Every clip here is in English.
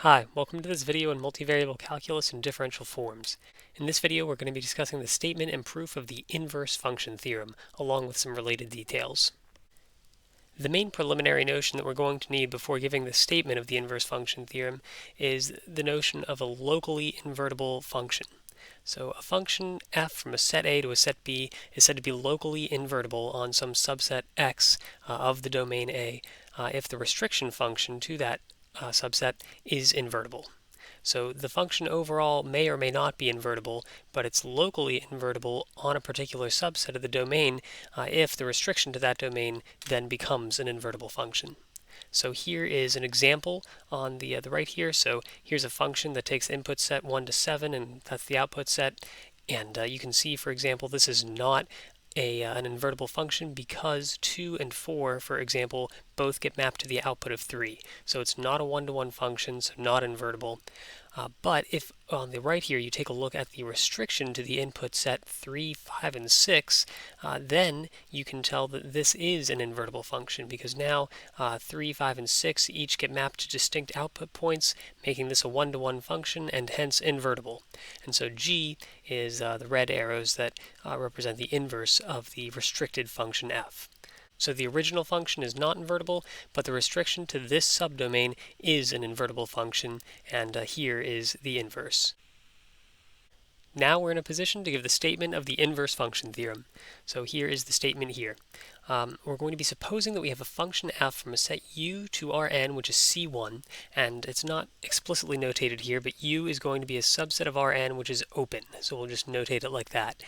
Hi, welcome to this video on multivariable calculus and differential forms. In this video, we're going to be discussing the statement and proof of the inverse function theorem, along with some related details. The main preliminary notion that we're going to need before giving the statement of the inverse function theorem is the notion of a locally invertible function. So a function f from a set A to a set B is said to be locally invertible on some subset x of the domain A if the restriction function to that subset is invertible. So the function overall may or may not be invertible, but it's locally invertible on a particular subset of the domain if the restriction to that domain then becomes an invertible function. So here is an example on the right here. So here's a function that takes the input set 1 to 7, and that's the output set. And you can see, for example, this is not an invertible function because 2 and 4, for example, both get mapped to the output of 3. So it's not a one-to-one function, so not invertible. But if on the right here you take a look at the restriction to the input set 3, 5, and 6, then you can tell that this is an invertible function because now 3, 5, and 6 each get mapped to distinct output points, making this a one-to-one function and hence invertible. And so G is the red arrows that represent the inverse of the restricted function f. So the original function is not invertible, but the restriction to this subdomain is an invertible function, and here is the inverse. Now we're in a position to give the statement of the inverse function theorem. So here is the statement here. We're going to be supposing that we have a function f from a set u to Rn, which is C1, and it's not explicitly notated here, but u is going to be a subset of Rn, which is open. So we'll just notate it like that.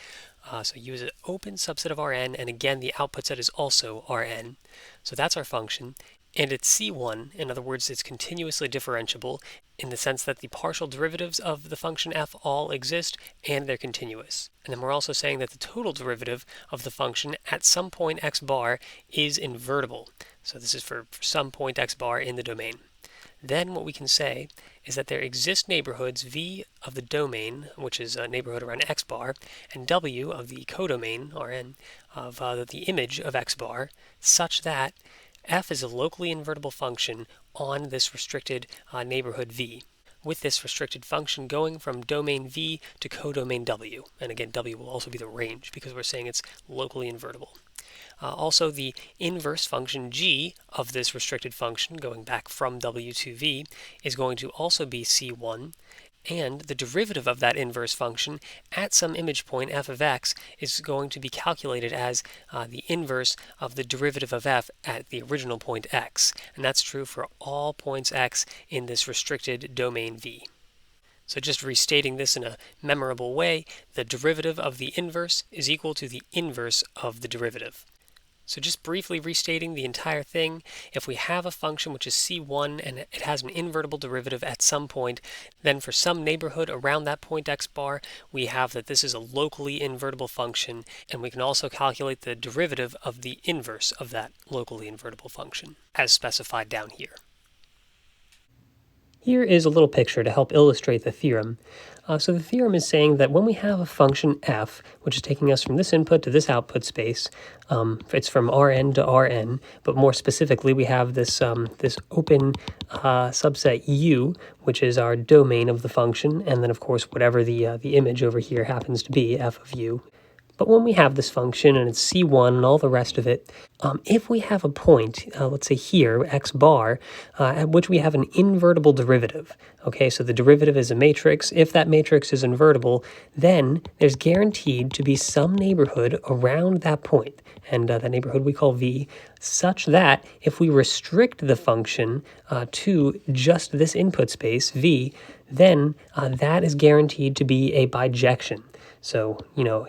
So u is an open subset of Rn, and again, the output set is also Rn. So that's our function. And it's C1, in other words, it's continuously differentiable in the sense that the partial derivatives of the function f all exist and they're continuous. And then we're also saying that the total derivative of the function at some point x bar is invertible. So this is for some point x bar in the domain. Then what we can say is that there exist neighborhoods v of the domain, which is a neighborhood around x bar, and w of the codomain, Rn, of the image of x bar, such that f is a locally invertible function on this restricted neighborhood v, with this restricted function going from domain v to codomain w. And again, w will also be the range because we're saying it's locally invertible. Also, the inverse function g of this restricted function going back from w to v is going to also be c1, and the derivative of that inverse function at some image point f of x is going to be calculated as the inverse of the derivative of f at the original point x. And that's true for all points x in this restricted domain v. So just restating this in a memorable way, the derivative of the inverse is equal to the inverse of the derivative. So just briefly restating the entire thing, if we have a function which is c1 and it has an invertible derivative at some point, then for some neighborhood around that point x bar, we have that this is a locally invertible function, and we can also calculate the derivative of the inverse of that locally invertible function, as specified down here. Here is a little picture to help illustrate the theorem. So the theorem is saying that when we have a function f, which is taking us from this input to this output space, it's from Rn to Rn, but more specifically we have this, this open subset u, which is our domain of the function, and then of course whatever the image over here happens to be, f of u. But when we have this function and it's c1 and all the rest of it, if we have a point, let's say here, x bar, at which we have an invertible derivative, okay, so the derivative is a matrix. If that matrix is invertible, then there's guaranteed to be some neighborhood around that point, and that neighborhood we call v, such that if we restrict the function to just this input space, v, then that is guaranteed to be a bijection. So,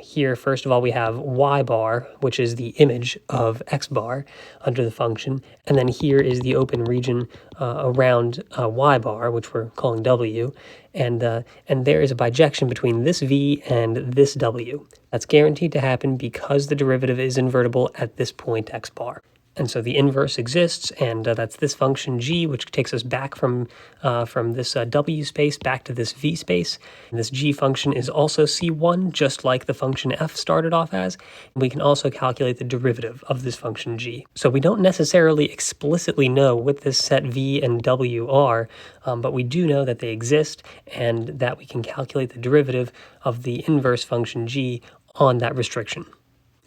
here, first of all, we have y bar, which is the image of x bar under the function. And then here is the open region around y bar, which we're calling w. And there is a bijection between this v and this w. That's guaranteed to happen because the derivative is invertible at this point x bar. And so the inverse exists, and that's this function g, which takes us back from this w space back to this v space. And this g function is also c1, just like the function f started off as. And we can also calculate the derivative of this function g. So we don't necessarily explicitly know what this set v and w are, but we do know that they exist and that we can calculate the derivative of the inverse function g on that restriction.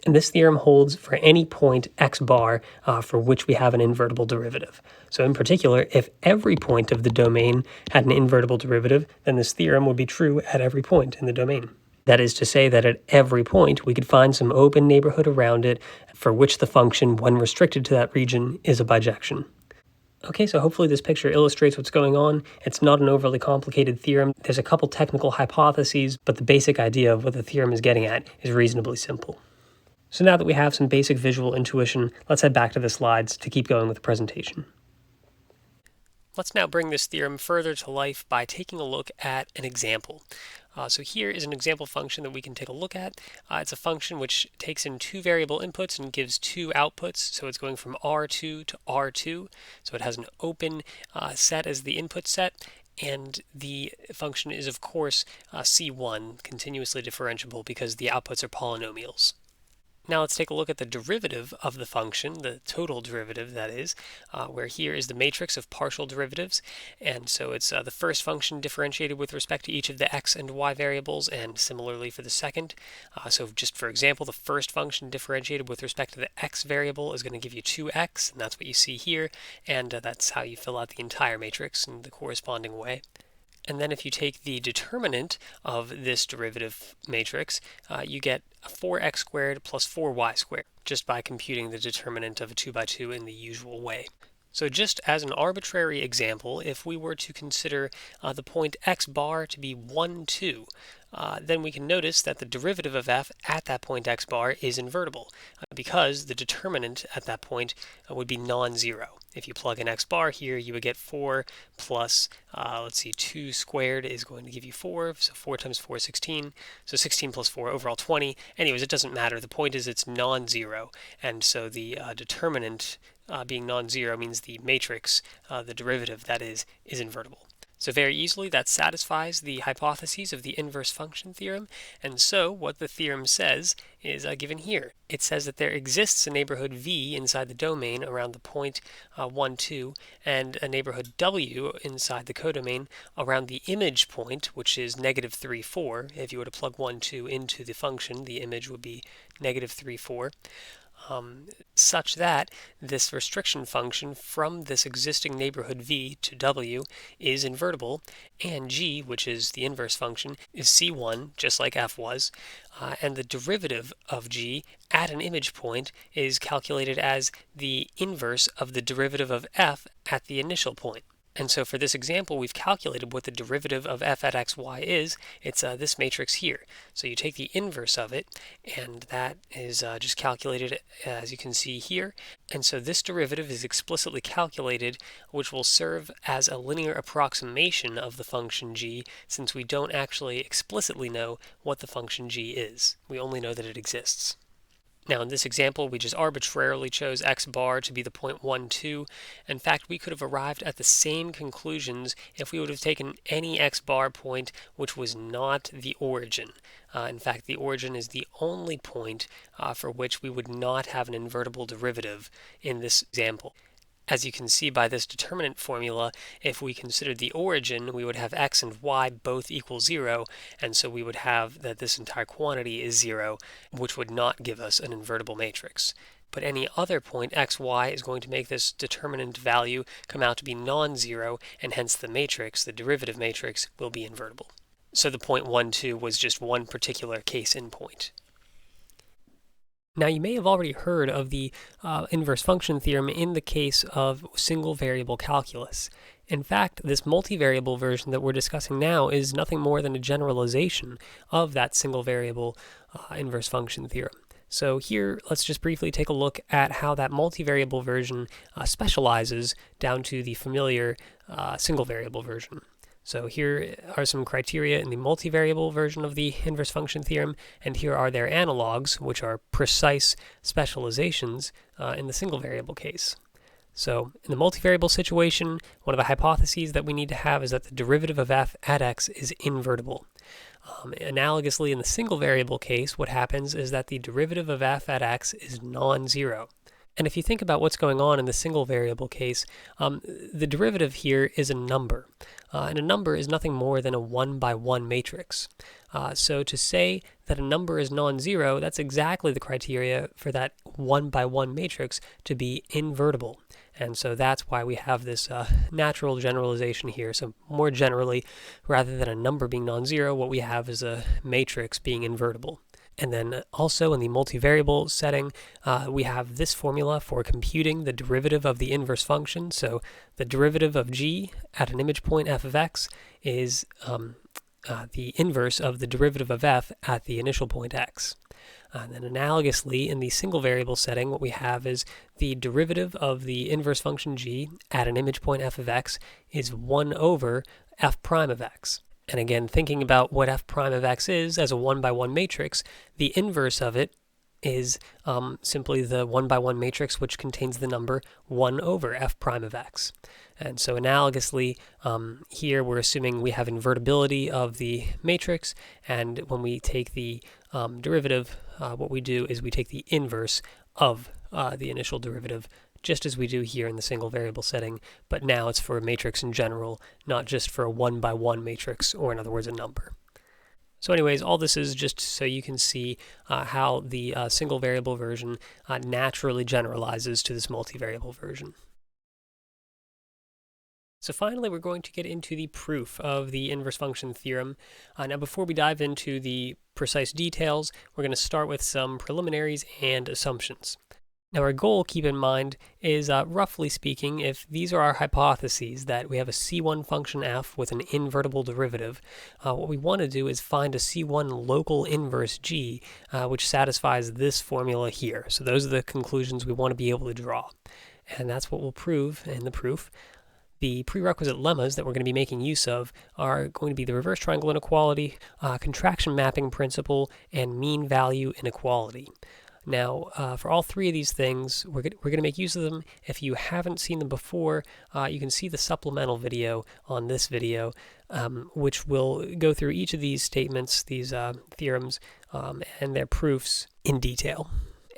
And this theorem holds for any point x bar for which we have an invertible derivative. So in particular, if every point of the domain had an invertible derivative, then this theorem would be true at every point in the domain. That is to say that at every point, we could find some open neighborhood around it for which the function, when restricted to that region, is a bijection. Okay, so hopefully this picture illustrates what's going on. It's not an overly complicated theorem. There's a couple technical hypotheses, but the basic idea of what the theorem is getting at is reasonably simple. So now that we have some basic visual intuition, let's head back to the slides to keep going with the presentation. Let's now bring this theorem further to life by taking a look at an example. So here is an example function that we can take a look at. It's a function which takes in two variable inputs and gives two outputs. So it's going from R2 to R2. So it has an open set as the input set. And the function is, of course, C1, continuously differentiable, because the outputs are polynomials. Now let's take a look at the derivative of the function, the total derivative that is, where here is the matrix of partial derivatives. And so it's the first function differentiated with respect to each of the x and y variables, and similarly for the second. So just for example, the first function differentiated with respect to the x variable is going to give you 2x, and that's what you see here. And that's how you fill out the entire matrix in the corresponding way. And then if you take the determinant of this derivative matrix, you get 4x squared plus 4y squared, just by computing the determinant of a 2 by 2 in the usual way. So just as an arbitrary example, if we were to consider the point x bar to be 1, 2, then we can notice that the derivative of f at that point x bar is invertible, because the determinant at that point would be non-zero. If you plug in x bar here, you would get 4 plus, 2 squared is going to give you 4, so 4 times 4 is 16, so 16 plus 4, overall 20. Anyways, it doesn't matter. The point is it's non-zero, and so the determinant being non-zero means the matrix, the derivative, that is invertible. So very easily that satisfies the hypotheses of the inverse function theorem, and so what the theorem says is given here. It says that there exists a neighborhood V inside the domain around the point 1, 2, and a neighborhood W inside the codomain around the image point, which is negative 3, 4. If you were to plug 1, 2 into the function, the image would be negative 3, 4. Such that this restriction function from this existing neighborhood v to w is invertible, and g, which is the inverse function, is c1, just like f was, and the derivative of g at an image point is calculated as the inverse of the derivative of f at the initial point. And so for this example, we've calculated what the derivative of f at xy is. It's this matrix here. So you take the inverse of it, and that is just calculated as you can see here. And so this derivative is explicitly calculated, which will serve as a linear approximation of the function g, since we don't actually explicitly know what the function g is. We only know that it exists. Now in this example, we just arbitrarily chose x bar to be the point 1, 2. In fact, we could have arrived at the same conclusions if we would have taken any x bar point which was not the origin. In fact, the origin is the only point for which we would not have an invertible derivative in this example. As you can see by this determinant formula, if we considered the origin, we would have x and y both equal 0, and so we would have that this entire quantity is 0, which would not give us an invertible matrix. But any other point x, y is going to make this determinant value come out to be non-zero, and hence the matrix, the derivative matrix, will be invertible. So the point 1, 2 was just one particular case in point. Now you may have already heard of the inverse function theorem in the case of single variable calculus. In fact, this multivariable version that we're discussing now is nothing more than a generalization of that single variable inverse function theorem. So here, let's just briefly take a look at how that multivariable version specializes down to the familiar single variable version. So here are some criteria in the multivariable version of the inverse function theorem, and here are their analogs, which are precise specializations in the single variable case. So in the multivariable situation, one of the hypotheses that we need to have is that the derivative of f at x is invertible. Analogously, in the single variable case, what happens is that the derivative of f at x is non-zero. And if you think about what's going on in the single variable case, the derivative here is a number. And a number is nothing more than a 1 by 1 matrix. So to say that a number is non-zero, that's exactly the criteria for that 1 by 1 matrix to be invertible. And so that's why we have this natural generalization here. So more generally, rather than a number being non-zero, what we have is a matrix being invertible. And then also in the multivariable setting, we have this formula for computing the derivative of the inverse function. So the derivative of g at an image point f of x is the inverse of the derivative of f at the initial point x. And then analogously, in the single variable setting, what we have is the derivative of the inverse function g at an image point f of x is 1 over f prime of x. And again, thinking about what f prime of x is as a 1 by 1 matrix, the inverse of it is simply the 1 by 1 matrix which contains the number 1 over f prime of x. And so analogously, here we're assuming we have invertibility of the matrix, and when we take the derivative, what we do is we take the inverse of the initial derivative, just as we do here in the single variable setting, but now it's for a matrix in general, not just for a 1 by 1 matrix, or in other words, a number. So anyways, all this is just so you can see how the single variable version naturally generalizes to this multivariable version. So finally, we're going to get into the proof of the inverse function theorem. Now, before we dive into the precise details, we're going to start with some preliminaries and assumptions. Now, our goal, keep in mind, is roughly speaking, if these are our hypotheses that we have a C1 function f with an invertible derivative, what we want to do is find a C1 local inverse g, which satisfies this formula here. So those are the conclusions we want to be able to draw. And that's what we'll prove in the proof. The prerequisite lemmas that we're going to be making use of are going to be the reverse triangle inequality, contraction mapping principle, and mean value inequality. Now, for all three of these things, we're going to make use of them. If you haven't seen them before, you can see the supplemental video on this video, which will go through each of these statements, these theorems, and their proofs in detail.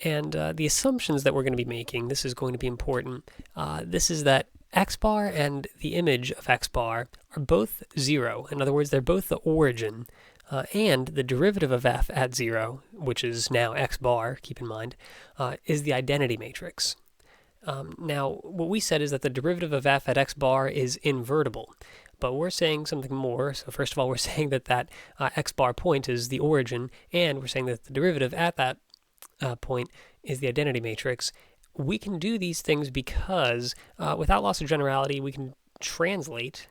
And the assumptions that we're going to be making, this is going to be important. This is that x bar and the image of x bar are both 0. In other words, they're both the origin. And the derivative of f at 0, which is now x bar, keep in mind, is the identity matrix. Now, what we said is that the derivative of f at x bar is invertible. But we're saying something more. So first of all, we're saying that that x bar point is the origin, and we're saying that the derivative at that point is the identity matrix. We can do these things because, without loss of generality, we can translate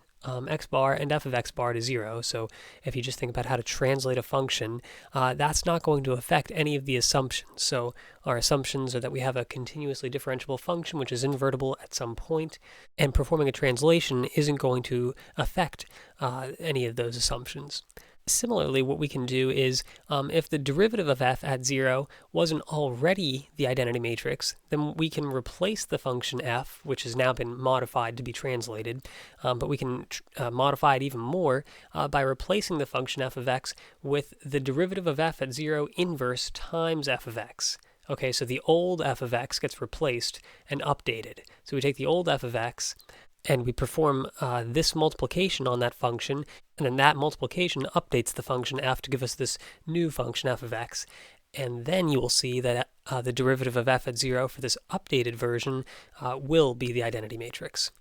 x bar and f of x bar to 0. So if you just think about how to translate a function, that's not going to affect any of the assumptions. So our assumptions are that we have a continuously differentiable function which is invertible at some point, and performing a translation isn't going to affect any of those assumptions. Similarly, what we can do is, if the derivative of f at 0 wasn't already the identity matrix, then we can replace the function f, which has now been modified to be translated, but we can modify it even more by replacing the function f of x with the derivative of f at 0 inverse times f of x. Okay, so the old f of x gets replaced and updated. So we take the old f of x, and we perform this multiplication on that function, and then that multiplication updates the function f to give us this new function f of x. And then you will see that the derivative of f at 0 for this updated version will be the identity matrix.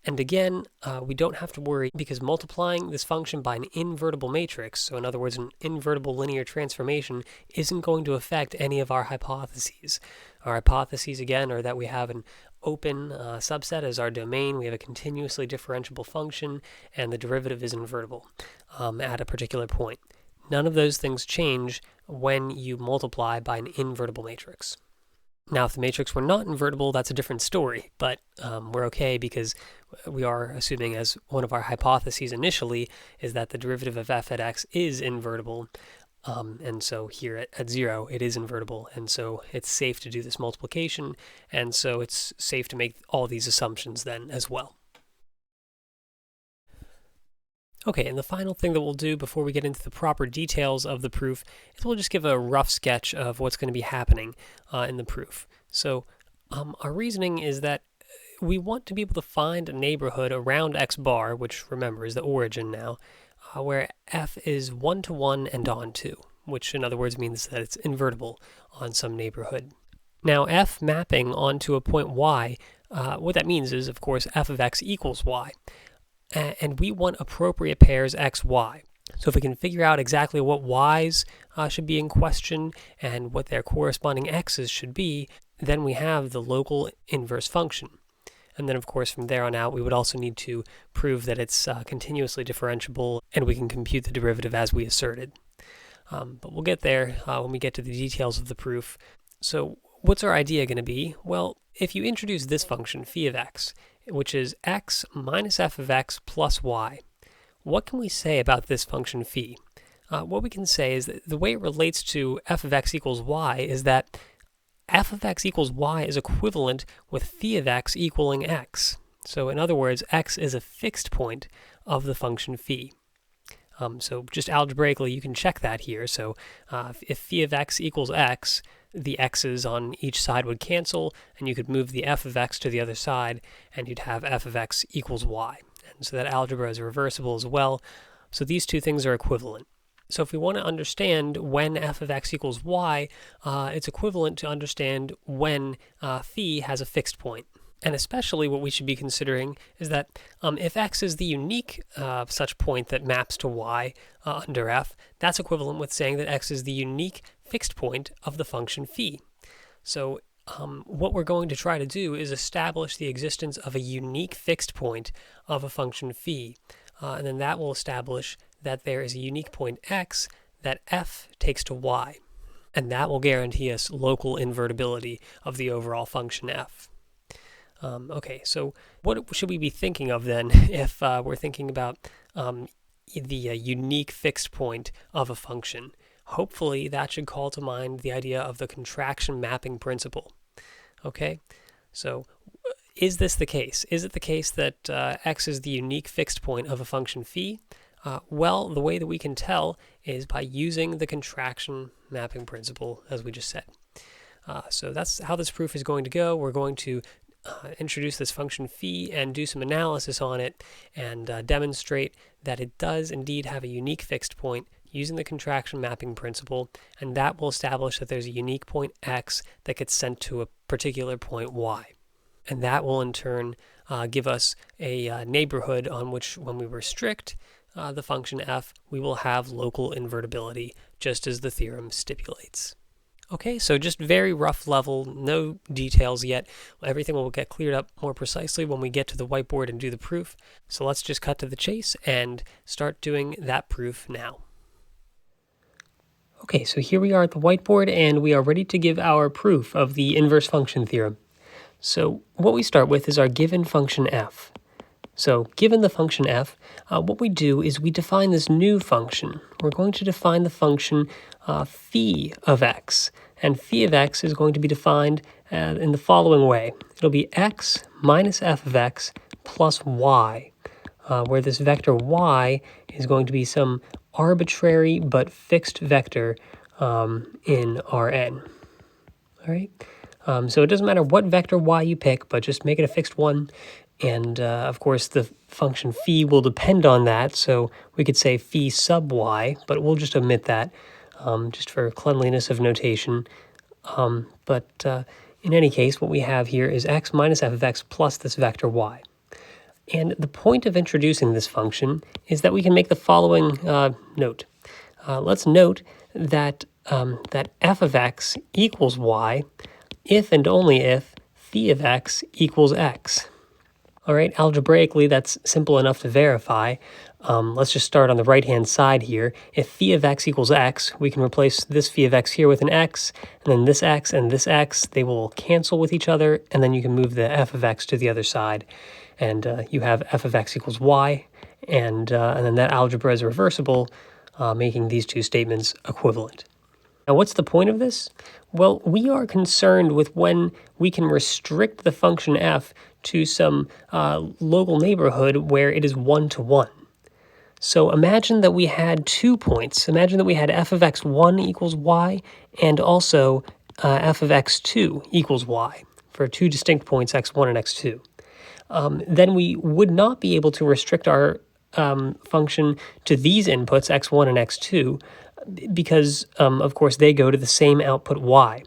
And again, we don't have to worry because multiplying this function by an invertible matrix, so in other words, an invertible linear transformation, isn't going to affect any of our hypotheses. Our hypotheses, again, are that we have an open subset as our domain, we have a continuously differentiable function, and the derivative is invertible at a particular point. None of those things change when you multiply by an invertible matrix. Now, if the matrix were not invertible, that's a different story, but we're okay because we are assuming, as one of our hypotheses initially, is that the derivative of f at x is invertible. And so here at 0, it is invertible, and so it's safe to do this multiplication, and so it's safe to make all these assumptions then as well. Okay, and the final thing that we'll do before we get into the proper details of the proof is we'll just give a rough sketch of what's going to be happening in the proof. So our reasoning is that we want to be able to find a neighborhood around x bar, which remember is the origin now, where f is 1-to-1 and onto, which in other words means that it's invertible on some neighborhood. Now f mapping onto a point y, what that means is, of course, f of x equals y. And we want appropriate pairs x, y. So if we can figure out exactly what y's should be in question and what their corresponding x's should be, then we have the local inverse function. And then, of course, from there on out, we would also need to prove that it's continuously differentiable, and we can compute the derivative as we asserted. But we'll get there when we get to the details of the proof. So what's our idea going to be? Well, if you introduce this function, phi of x, which is x minus f of x plus y, what can we say about this function phi? What we can say is that the way it relates to f of x equals y is that f of x equals y is equivalent with phi of x equaling x. So in other words, x is a fixed point of the function phi. So just algebraically, you can check that here. So if phi of x equals x, the x's on each side would cancel, and you could move the f of x to the other side, and you'd have f of x equals y. And so that algebra is reversible as well. So these two things are equivalent. So if we want to understand when f of x equals y, it's equivalent to understand when phi has a fixed point. And especially what we should be considering is that if x is the unique such point that maps to y under f, that's equivalent with saying that x is the unique fixed point of the function phi. So what we're going to try to do is establish the existence of a unique fixed point of a function phi, and then that will establish that there is a unique point x that f takes to y, and that will guarantee us local invertibility of the overall function f. Okay, so what should we be thinking of then if we're thinking about the unique fixed point of a function? Hopefully that should call to mind the idea of the contraction mapping principle. Okay, so is this the case? Is it the case that x is the unique fixed point of a function phi? Well, the way that we can tell is by using the contraction mapping principle, as we just said. So that's how this proof is going to go. We're going to introduce this function phi and do some analysis on it and demonstrate that it does indeed have a unique fixed point using the contraction mapping principle, and that will establish that there's a unique point x that gets sent to a particular point y. And that will in turn give us a neighborhood on which, when we restrict the function f, we will have local invertibility, just as the theorem stipulates. Okay, so just very rough level, no details yet. Everything will get cleared up more precisely when we get to the whiteboard and do the proof. So let's just cut to the chase and start doing that proof now. Okay, so here we are at the whiteboard, and we are ready to give our proof of the inverse function theorem. So what we start with is our given function f. So given the function f, what we do is we define this new function. We're going to define the function phi of x, and phi of x is going to be defined in the following way. It'll be x minus f of x plus y, where this vector y is going to be some arbitrary but fixed vector in Rn. All right. So it doesn't matter what vector y you pick, but just make it a fixed one. And of course, the function phi will depend on that. So we could say phi sub y, but we'll just omit that just for cleanliness of notation. But in any case, what we have here is x minus f of x plus this vector y. And the point of introducing this function is that we can make the following note. Let's note that, that f of x equals y if and only if phi of x equals x. All right, algebraically, that's simple enough to verify. Let's just start on the right-hand side here. If phi of x equals x, we can replace this phi of x here with an x, and then this x and this x, they will cancel with each other, and then you can move the f of x to the other side, and you have f of x equals y, and then that algebra is reversible, making these two statements equivalent. Now, what's the point of this? Well, we are concerned with when we can restrict the function f to some local neighborhood where it is 1-to-1. So imagine that we had 2 points. Imagine that we had f of x1 equals y and also f of x2 equals y for 2 distinct points, x1 and x2. Then we would not be able to restrict our function to these inputs, x1 and x2, because, of course, they go to the same output y.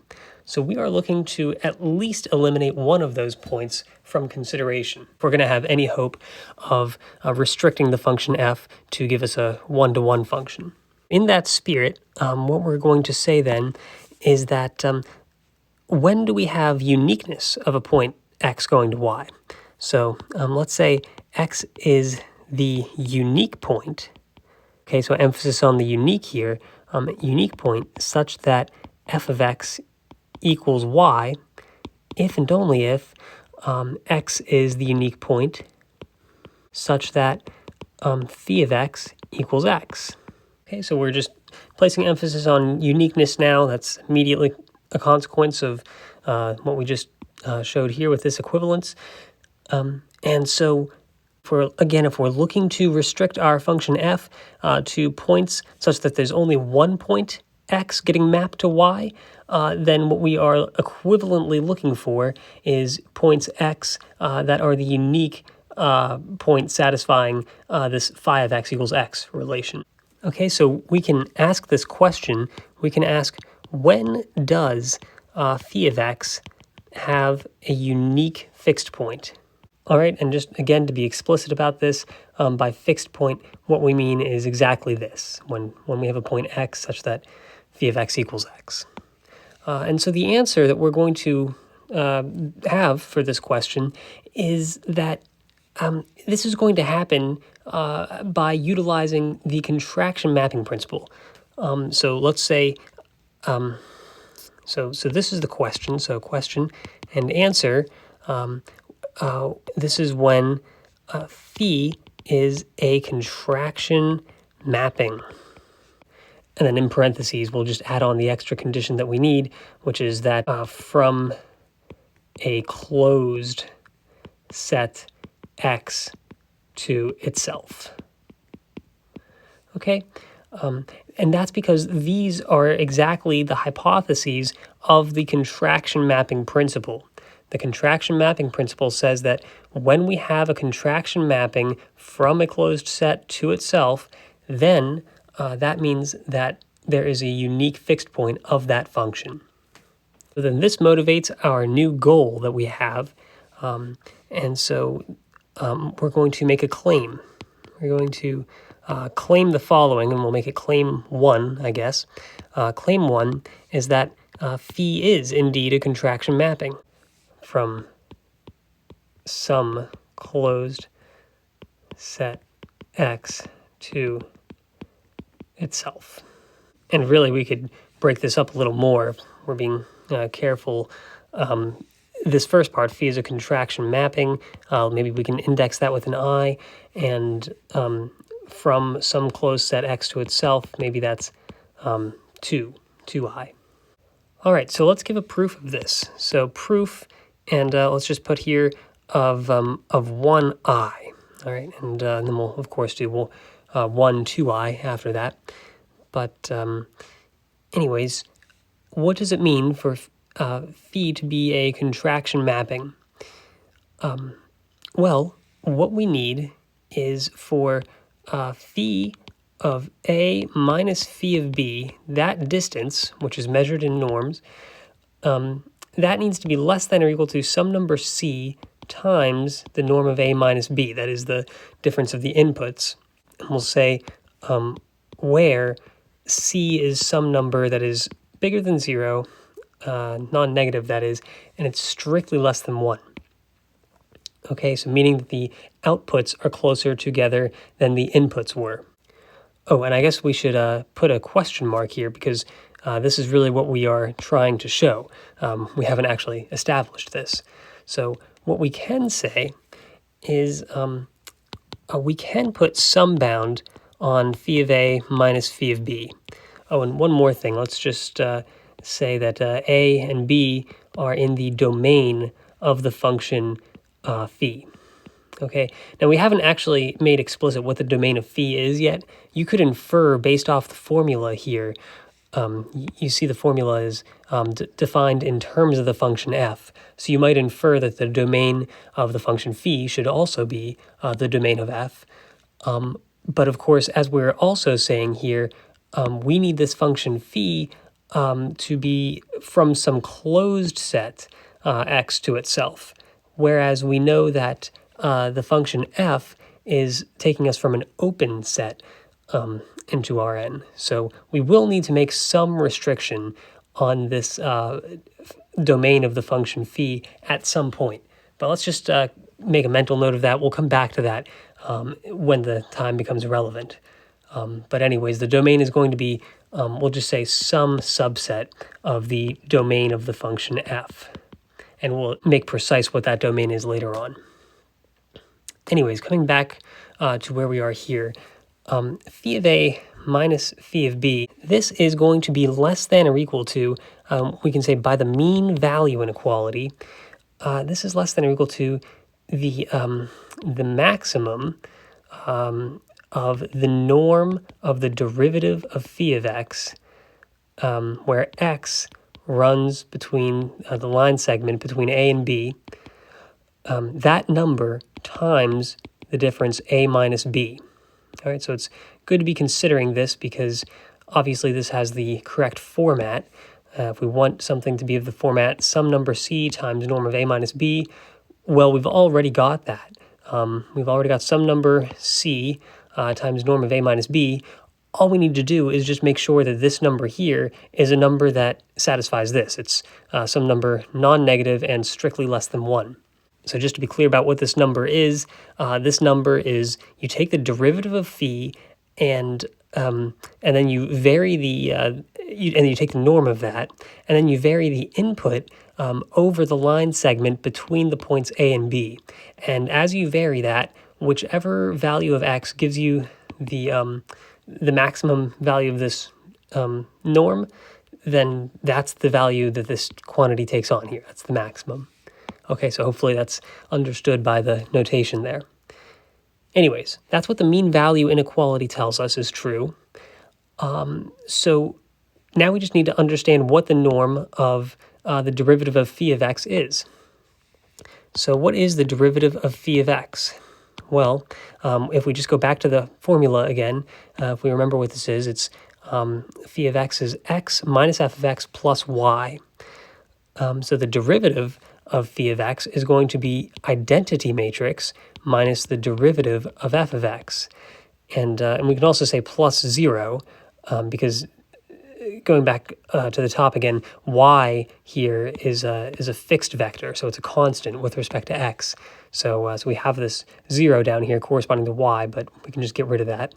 So we are looking to at least eliminate one of those points from consideration if we're going to have any hope of restricting the function f to give us a 1-to-1 function. In that spirit, what we're going to say then is that when do we have uniqueness of a point x going to y? So let's say x is the unique point. Okay, so emphasis on the unique here, unique point such that f of x equals y if and only if x is the unique point such that phi of x equals x. Okay, so we're just placing emphasis on uniqueness now. That's immediately a consequence of what we just showed here with this equivalence. And so if we're looking to restrict our function f to points such that there's only one point x getting mapped to y, then what we are equivalently looking for is points x that are the unique point satisfying this phi of x equals x relation. Okay, so we can ask this question. We can ask, when does phi of x have a unique fixed point? All right, and just again to be explicit about this, by fixed point, what we mean is exactly this, when we have a point x such that phi of x equals x. And so the answer that we're going to have for this question is that this is going to happen by utilizing the contraction mapping principle. So let's say, so this is the question, so question and answer. This is when phi is a contraction mapping. And then in parentheses, we'll just add on the extra condition that we need, which is that from a closed set x to itself. Okay? And that's because these are exactly the hypotheses of the contraction mapping principle. The contraction mapping principle says that when we have a contraction mapping from a closed set to itself, then that means that there is a unique fixed point of that function. So then this motivates our new goal that we have. And so we're going to make a claim. We're going to claim the following, and we'll make it claim 1, I guess. Claim 1 is that phi is indeed a contraction mapping from some closed set x to itself. And really, we could break this up a little more if we're being careful. This first part, phi is a contraction mapping. Maybe we can index that with an I, and from some closed set x to itself, maybe that's 2i. All right, so let's give a proof of this. So proof, and let's just put here of 1i. All right, and then we'll, of course, do 1, 2i after that. But anyways, what does it mean for phi to be a contraction mapping? Well, what we need is for phi of a minus phi of b, that distance, which is measured in norms, that needs to be less than or equal to some number c times the norm of a minus b. That is the difference of the inputs. And we'll say where c is some number that is bigger than 0, non-negative that is, and it's strictly less than 1. Okay, so meaning that the outputs are closer together than the inputs were. Oh, and I guess we should put a question mark here because this is really what we are trying to show. We haven't actually established this. So what we can say is we can put some bound on phi of a minus phi of b. Oh, and one more thing. Let's just say that a and b are in the domain of the function phi. Okay, now we haven't actually made explicit what the domain of phi is yet. You could infer based off the formula here. You see the formula is defined in terms of the function f. So you might infer that the domain of the function phi should also be the domain of f. But of course, as we're also saying here, we need this function phi to be from some closed set x to itself. Whereas we know that the function f is taking us from an open set into Rn. So we will need to make some restriction on this domain of the function phi at some point. But let's just make a mental note of that. We'll come back to that when the time becomes relevant. But anyways, the domain is going to be, we'll just say some subset of the domain of the function f. And we'll make precise what that domain is later on. Anyways, coming back to where we are here, phi of a minus phi of b, this is going to be less than or equal to, we can say by the mean value inequality, this is less than or equal to the maximum of the norm of the derivative of phi of x, where x runs between the line segment between a and b, that number times the difference a minus b. All right, so it's good to be considering this because obviously this has the correct format. If we want something to be of the format some number c times norm of a minus b, well, we've already got that. We've already got some number c times norm of a minus b. All we need to do is just make sure that this number here is a number that satisfies this. It's some number non-negative and strictly less than 1. So just to be clear about what this number is you take the derivative of phi and then you vary the you take the norm of that, and then you vary the input over the line segment between the points a and b. And as you vary that, whichever value of x gives you the maximum value of this norm, then that's the value that this quantity takes on here. That's the maximum. Okay, so hopefully that's understood by the notation there. Anyways, that's what the mean value inequality tells us is true. So now we just need to understand what the norm of the derivative of phi of x is. So what is the derivative of phi of x? Well, if we just go back to the formula again, if we remember what this is, it's phi of x is x minus f of x plus y. So the derivative of phi of x is going to be identity matrix minus the derivative of f of x. And we can also say plus 0 because going back to the top again, y here is a fixed vector, so it's a constant with respect to x. So we have this 0 down here corresponding to y, but we can just get rid of that.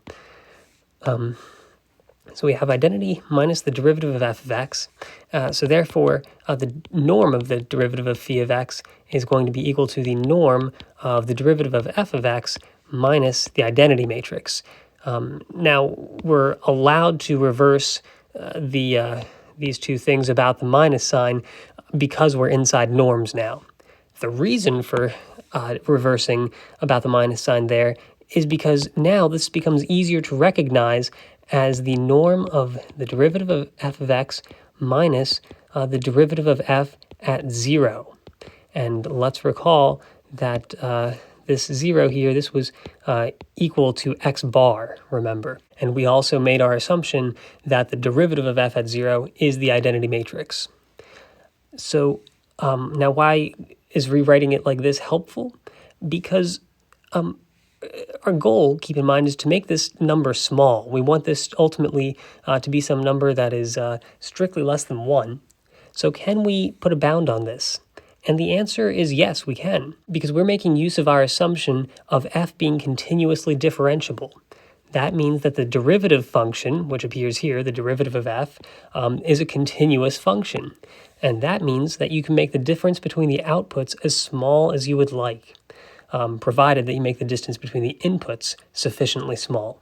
So we have identity minus the derivative of f of x. So therefore, the norm of the derivative of phi of x is going to be equal to the norm of the derivative of f of x minus the identity matrix. Now, we're allowed to reverse these two things about the minus sign because we're inside norms now. The reason for reversing about the minus sign there is because now this becomes easier to recognize as the norm of the derivative of f of x minus the derivative of f at 0. And let's recall that this 0 here, this was equal to x bar, remember. And we also made our assumption that the derivative of f at 0 is the identity matrix. So now why is rewriting it like this helpful? Because our goal, keep in mind, is to make this number small. We want this ultimately to be some number that is strictly less than 1. So can we put a bound on this? And the answer is yes, we can, because we're making use of our assumption of f being continuously differentiable. That means that the derivative function, which appears here, the derivative of f, is a continuous function. And that means that you can make the difference between the outputs as small as you would like, provided that you make the distance between the inputs sufficiently small.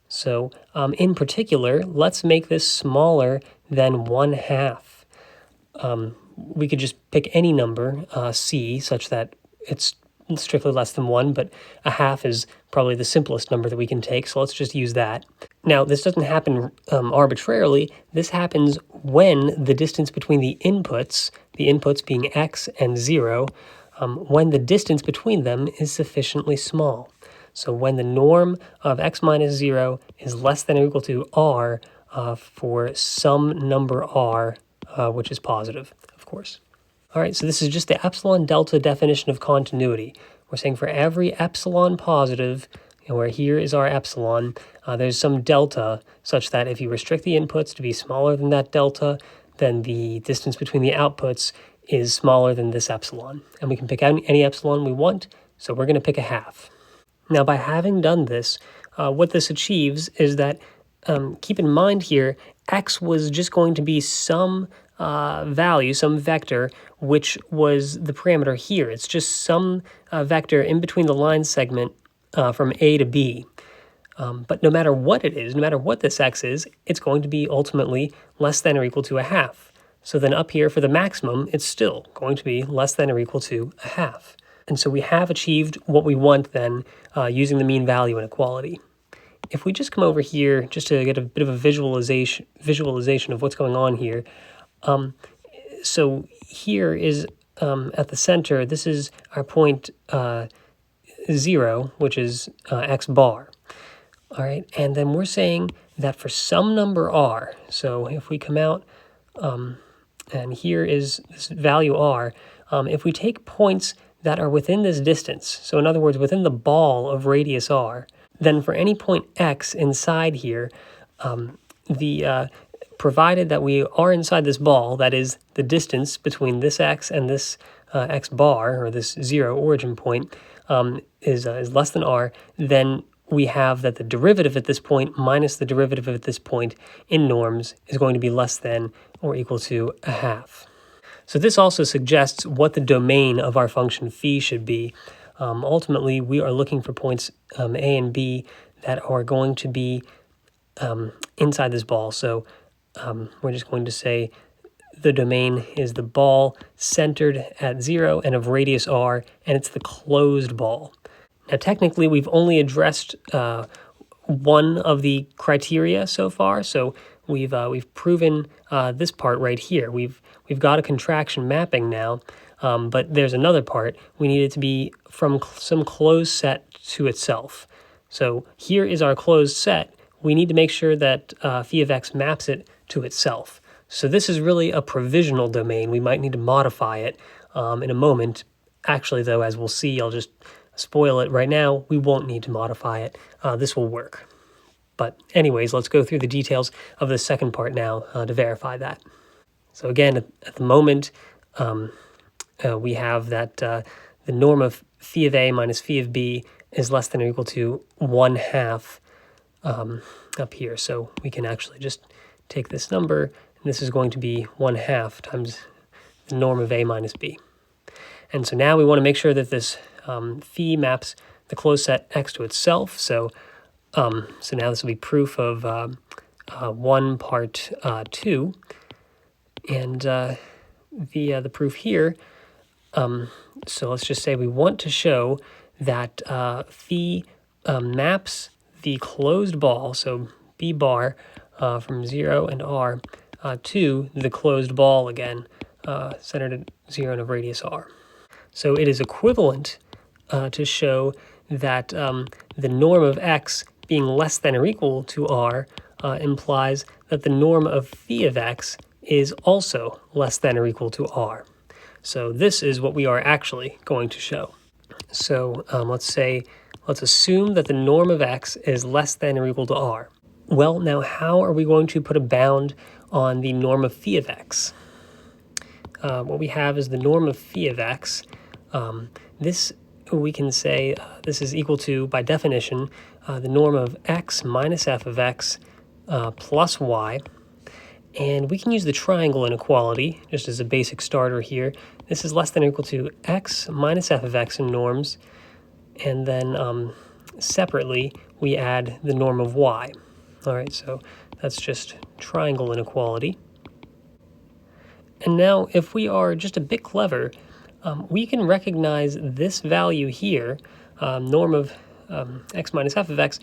So in particular, let's make this smaller than 1/2. We could just pick any number, c, such that it's strictly less than 1, but 1/2 is probably the simplest number that we can take, so let's just use that. Now, this doesn't happen arbitrarily. This happens when the distance between the inputs being x and 0, when the distance between them is sufficiently small. So when the norm of x minus 0 is less than or equal to r for some number r, which is positive, of course. All right, so this is just the epsilon delta definition of continuity. We're saying for every epsilon positive, where here is our epsilon, there's some delta such that if you restrict the inputs to be smaller than that delta, then the distance between the outputs is smaller than this epsilon. And we can pick out any epsilon we want, so we're going to pick 1/2. Now, by having done this, what this achieves is that, keep in mind here, x was just going to be some value, some vector, which was the parameter here. It's just some vector in between the line segment from A to B. But no matter what it is, no matter what this x is, it's going to be ultimately less than or equal to 1/2. So then up here for the maximum, it's still going to be less than or equal to 1/2. And so we have achieved what we want then using the mean value inequality. If we just come over here just to get a bit of a visualization of what's going on here. So here is at the center, this is our point 0, which is x bar. All right, and then we're saying that for some number r, so if we come out and here is this value r, if we take points that are within this distance, so in other words, within the ball of radius r, then for any point x inside here, provided that we are inside this ball, that is the distance between this x and this x bar, or this 0 origin point, is less than r, then we have that the derivative at this point minus the derivative at this point in norms is going to be less than or equal to 1/2. So this also suggests what the domain of our function phi should be. Ultimately, we are looking for points A and B that are going to be inside this ball. So we're just going to say the domain is the ball centered at 0 and of radius r, and it's the closed ball. Now, technically, we've only addressed one of the criteria so far. So we've proven this part right here. We've got a contraction mapping now, but there's another part. We need it to be from some closed set to itself. So here is our closed set. We need to make sure that phi of x maps it to itself. So this is really a provisional domain. We might need to modify it in a moment. Actually, though, as we'll see, I'll just spoil it right now. We won't need to modify it. This will work. But anyways, let's go through the details of the second part now to verify that. So again, at the moment, we have that the norm of phi of A minus phi of B is less than or equal to 1/2 up here. So we can actually just take this number, and this is going to be 1/2 times the norm of A minus B. And so now we want to make sure that this phi maps the closed set x to itself. So now this will be proof of 1 part 2. And the proof here, so let's just say we want to show that phi maps the closed ball, so B bar from 0 and r, to the closed ball again, centered at 0 and of radius r. So it is equivalent to show that the norm of x being less than or equal to r implies that the norm of phi of x is also less than or equal to r. So this is what we are actually going to show. So let's assume that the norm of x is less than or equal to r. Well, now how are we going to put a bound on the norm of phi of x? what we have is the norm of phi of x. This we can say this is equal to, by definition, the norm of x minus f of x plus y. And we can use the triangle inequality just as a basic starter here. This is less than or equal to x minus f of x in norms. And then separately, we add the norm of y. All right, so that's just triangle inequality. And now, if we are just a bit clever, we can recognize this value here, norm of x minus f of x.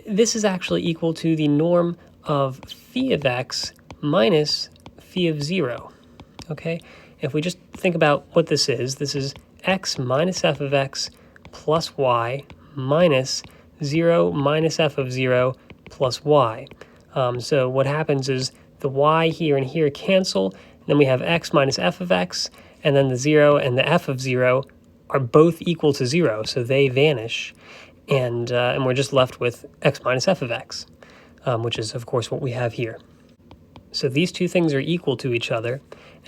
This is actually equal to the norm of phi of x minus phi of 0. Okay, if we just think about what this is x minus f of x plus y minus 0 minus f of 0 plus y. So what happens is the y here and here cancel, and then we have x minus f of x, and then the 0 and the f of 0 are both equal to 0, so they vanish, and we're just left with x minus f of x, which is, of course, what we have here. So these two things are equal to each other,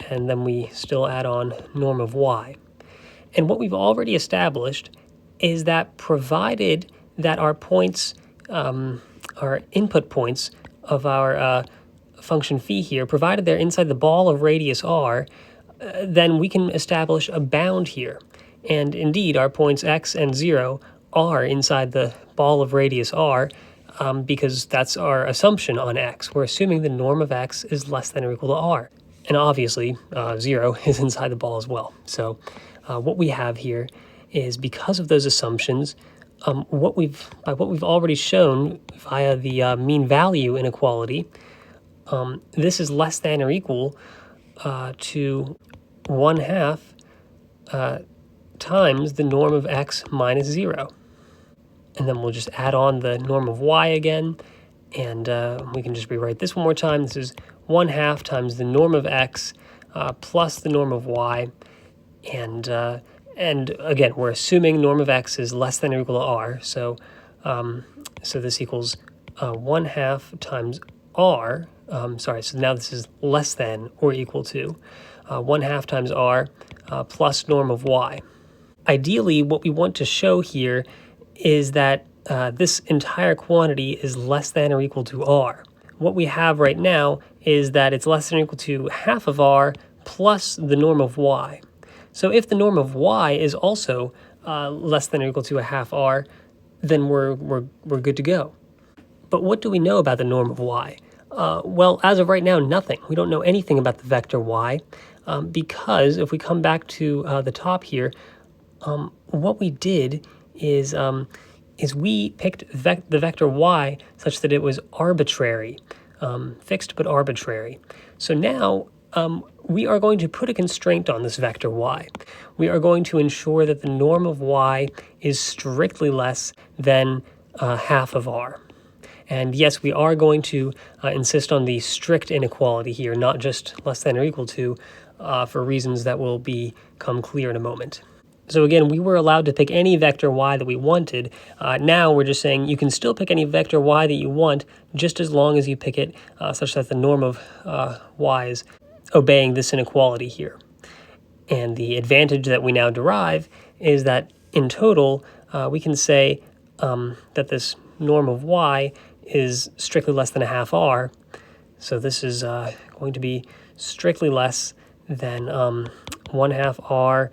and then we still add on norm of y. And what we've already established is that provided that our points, our input points of our function phi here, provided they're inside the ball of radius r, then we can establish a bound here. And indeed, our points x and 0 are inside the ball of radius r, because that's our assumption on x. We're assuming the norm of x is less than or equal to r. And obviously, 0 is inside the ball as well. So what we have here is, because of those assumptions, what we've already shown via the mean value inequality, this is less than or equal to 1/2 times the norm of x minus 0. And then we'll just add on the norm of y again, and we can just rewrite this one more time. This is 1/2 times the norm of x plus the norm of y, and again, we're assuming norm of x is less than or equal to r, so this equals 1/2 times r. So now this is less than or equal to 1/2 times r plus norm of y. Ideally, what we want to show here is that this entire quantity is less than or equal to r. What we have right now is that it's less than or equal to half of r plus the norm of y. So if the norm of y is also less than or equal to a half r, then we're good to go. But what do we know about the norm of y? Well, as of right now, nothing. We don't know anything about the vector y, because if we come back to the top here, what we did is we picked the vector y such that it was arbitrary, fixed but arbitrary. So now we are going to put a constraint on this vector y. We are going to ensure that the norm of y is strictly less than half of r. And yes, we are going to insist on the strict inequality here, not just less than or equal to, for reasons that will become clear in a moment. So again, we were allowed to pick any vector y that we wanted. Now we're just saying you can still pick any vector y that you want, just as long as you pick it such that the norm of y is obeying this inequality here. And the advantage that we now derive is that in total, we can say that this norm of y is strictly less than a half r. So this is going to be strictly less than 1/2 r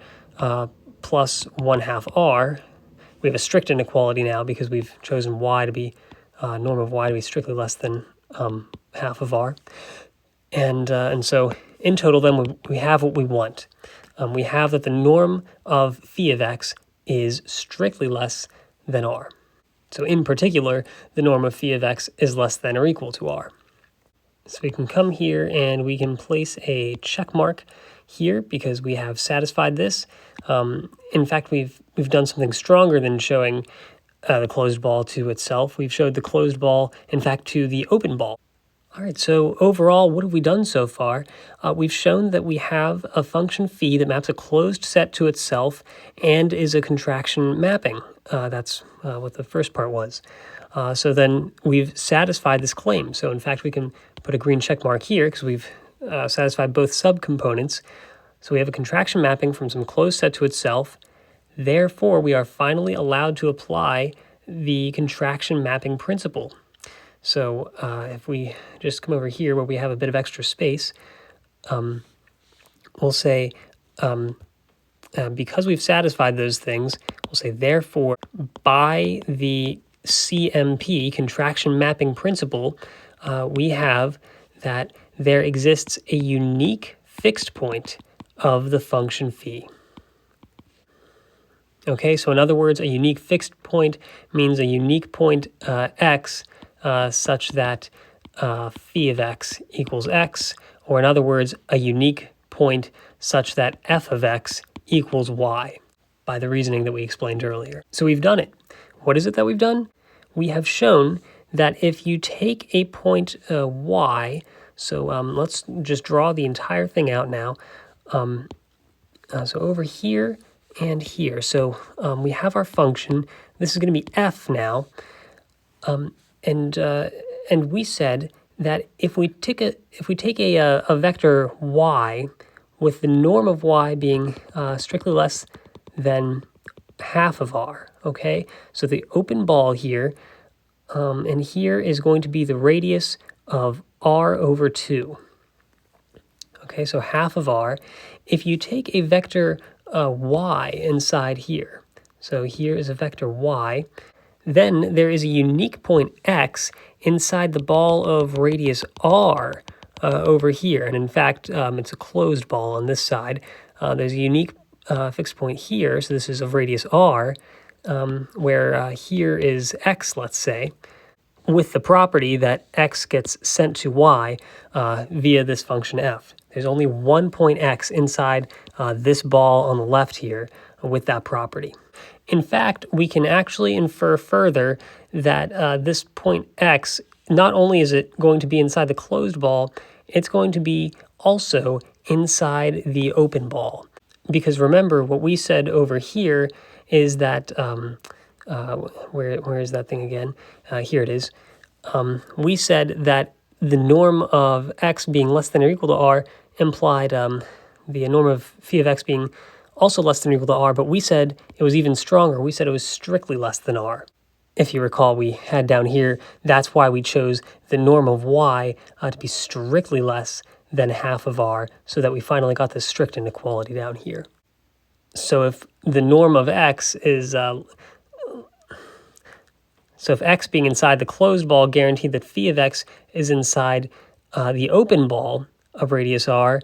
plus 1/2 r. We have a strict inequality now because we've chosen y to be, norm of y to be strictly less than half of r. And so in total then we have what we want. We have that the norm of phi of x is strictly less than r. So in particular, the norm of phi of x is less than or equal to r. So we can come here and we can place a check mark here because we have satisfied this. In fact, we've done something stronger than showing the closed ball to itself. We've showed the closed ball, in fact, to the open ball. All right, so overall, what have we done so far? We've shown that we have a function phi that maps a closed set to itself and is a contraction mapping. That's what the first part was. So then we've satisfied this claim. So in fact, we can put a green check mark here because we've satisfied both subcomponents. So we have a contraction mapping from some closed set to itself. Therefore, we are finally allowed to apply the contraction mapping principle. So if we just come over here where we have a bit of extra space, we'll say, because we've satisfied those things, we'll say, therefore, by the CMP, contraction mapping principle, we have that there exists a unique fixed point of the function phi. Okay, so in other words, a unique fixed point means a unique point x such that phi of x equals x, or in other words, a unique point such that f of x equals y, by the reasoning that we explained earlier. So we've done it. What is it that we've done? We have shown that if you take a point y, so let's just draw the entire thing out now. So over here and here. So we have our function. This is going to be f now, and we said that if we take a vector y with the norm of y being strictly less than half of r. Okay, so the open ball here, and here is going to be the radius of r over 2. Okay, so half of r. If you take a vector y inside here, so here is a vector y, then there is a unique point x inside the ball of radius r over here. And in fact, it's a closed ball on this side. There's a unique fixed point here, so this is of radius r, where here is x, let's say, with the property that x gets sent to y via this function f. There's only one point x inside this ball on the left here with that property. In fact, we can actually infer further that this point x, not only is it going to be inside the closed ball, it's going to be also inside the open ball. Because remember, what we said over here is that, where is that thing again? Here it is. We said that the norm of x being less than or equal to r implied the norm of phi of x being also less than or equal to r, but we said it was even stronger. We said it was strictly less than r. If you recall, we had down here, that's why we chose the norm of y to be strictly less than half of r, so that we finally got this strict inequality down here. So if the norm of x is, so if x being inside the closed ball guaranteed that phi of x is inside the open ball of radius r,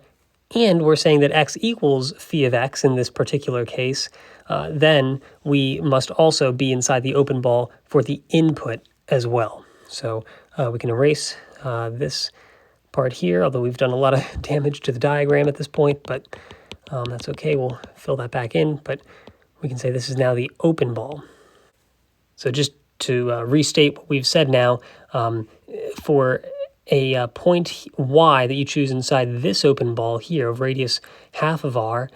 and we're saying that x equals phi of x in this particular case, then we must also be inside the open ball for the input as well. So we can erase this part here, although we've done a lot of damage to the diagram at this point, but that's okay. We'll fill that back in, but we can say this is now the open ball. So just to restate what we've said now, for a point y that you choose inside this open ball here of radius half of r,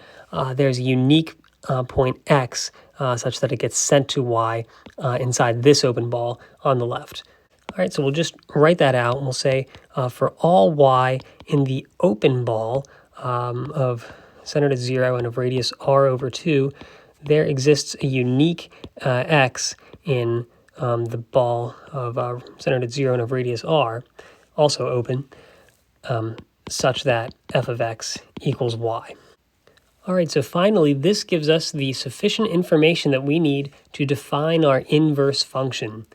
there's a unique point x such that it gets sent to y inside this open ball on the left. All right, so we'll just write that out, and we'll say for all y in the open ball of centered at 0 and of radius r over 2, there exists a unique x in the ball of centered at 0 and of radius r, also open, such that f of x equals y. All right, so finally, this gives us the sufficient information that we need to define our inverse function.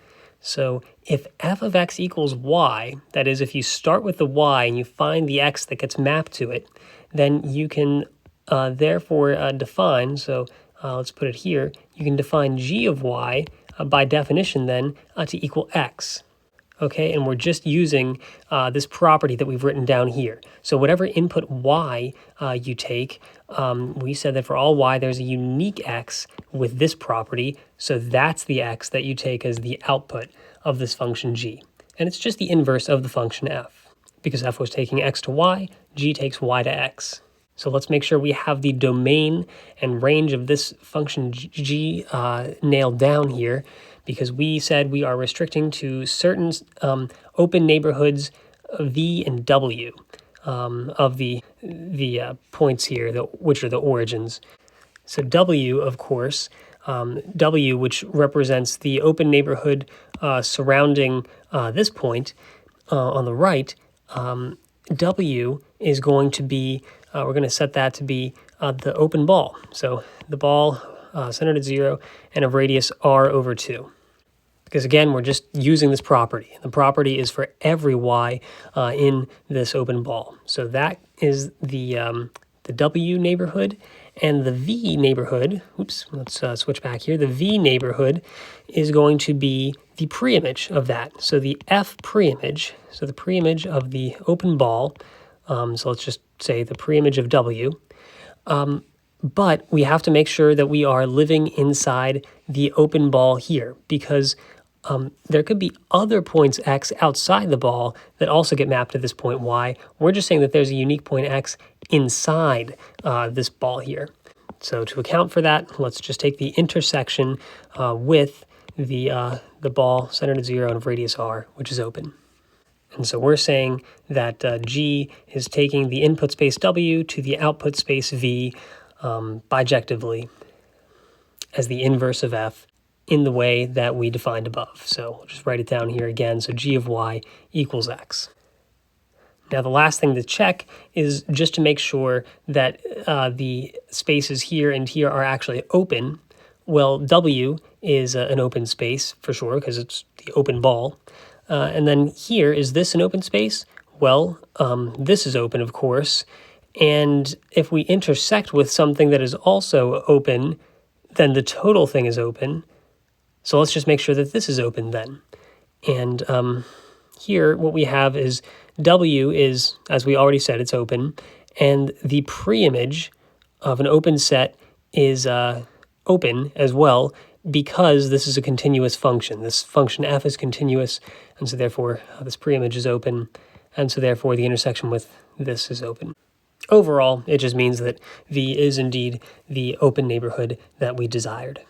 So if f of x equals y, that is, if you start with the y and you find the x that gets mapped to it, then you can therefore define, so let's put it here, you can define g of y by definition then to equal x. Okay, and we're just using this property that we've written down here. So whatever input y you take, we said that for all y there's a unique x with this property, so that's the x that you take as the output of this function g. And it's just the inverse of the function f. Because f was taking x to y, g takes y to x. So let's make sure we have the domain and range of this function g nailed down here, because we said we are restricting to certain open neighborhoods v and w. of the points here, which are the origins. So W, of course, W, which represents the open neighborhood surrounding this point on the right, W is going to be, we're going to set that to be the open ball. So the ball centered at 0 and of radius r over 2. Because again, we're just using this property. The property is for every y in this open ball. So that is the W neighborhood. And the V neighborhood, oops, let's switch back here. The V neighborhood is going to be the preimage of that. So the F preimage, so the preimage of the open ball, so let's just say the preimage of W. But we have to make sure that we are living inside the open ball here, because there could be other points x outside the ball that also get mapped to this point y. We're just saying that there's a unique point x inside this ball here. So to account for that, let's just take the intersection with the ball centered at 0 and of radius r, which is open. And so we're saying that G is taking the input space W to the output space V bijectively as the inverse of F in the way that we defined above. So we'll just write it down here again. So G of y equals x. Now the last thing to check is just to make sure that the spaces here and here are actually open. Well, W is an open space for sure because it's the open ball. And then here, is this an open space? Well, this is open, of course. And if we intersect with something that is also open, then the total thing is open. So let's just make sure that this is open then. And here what we have is W is, as we already said, it's open. And the preimage of an open set is open as well because this is a continuous function. This function f is continuous, and so therefore this preimage is open, and so therefore the intersection with this is open. Overall, it just means that V is indeed the open neighborhood that we desired.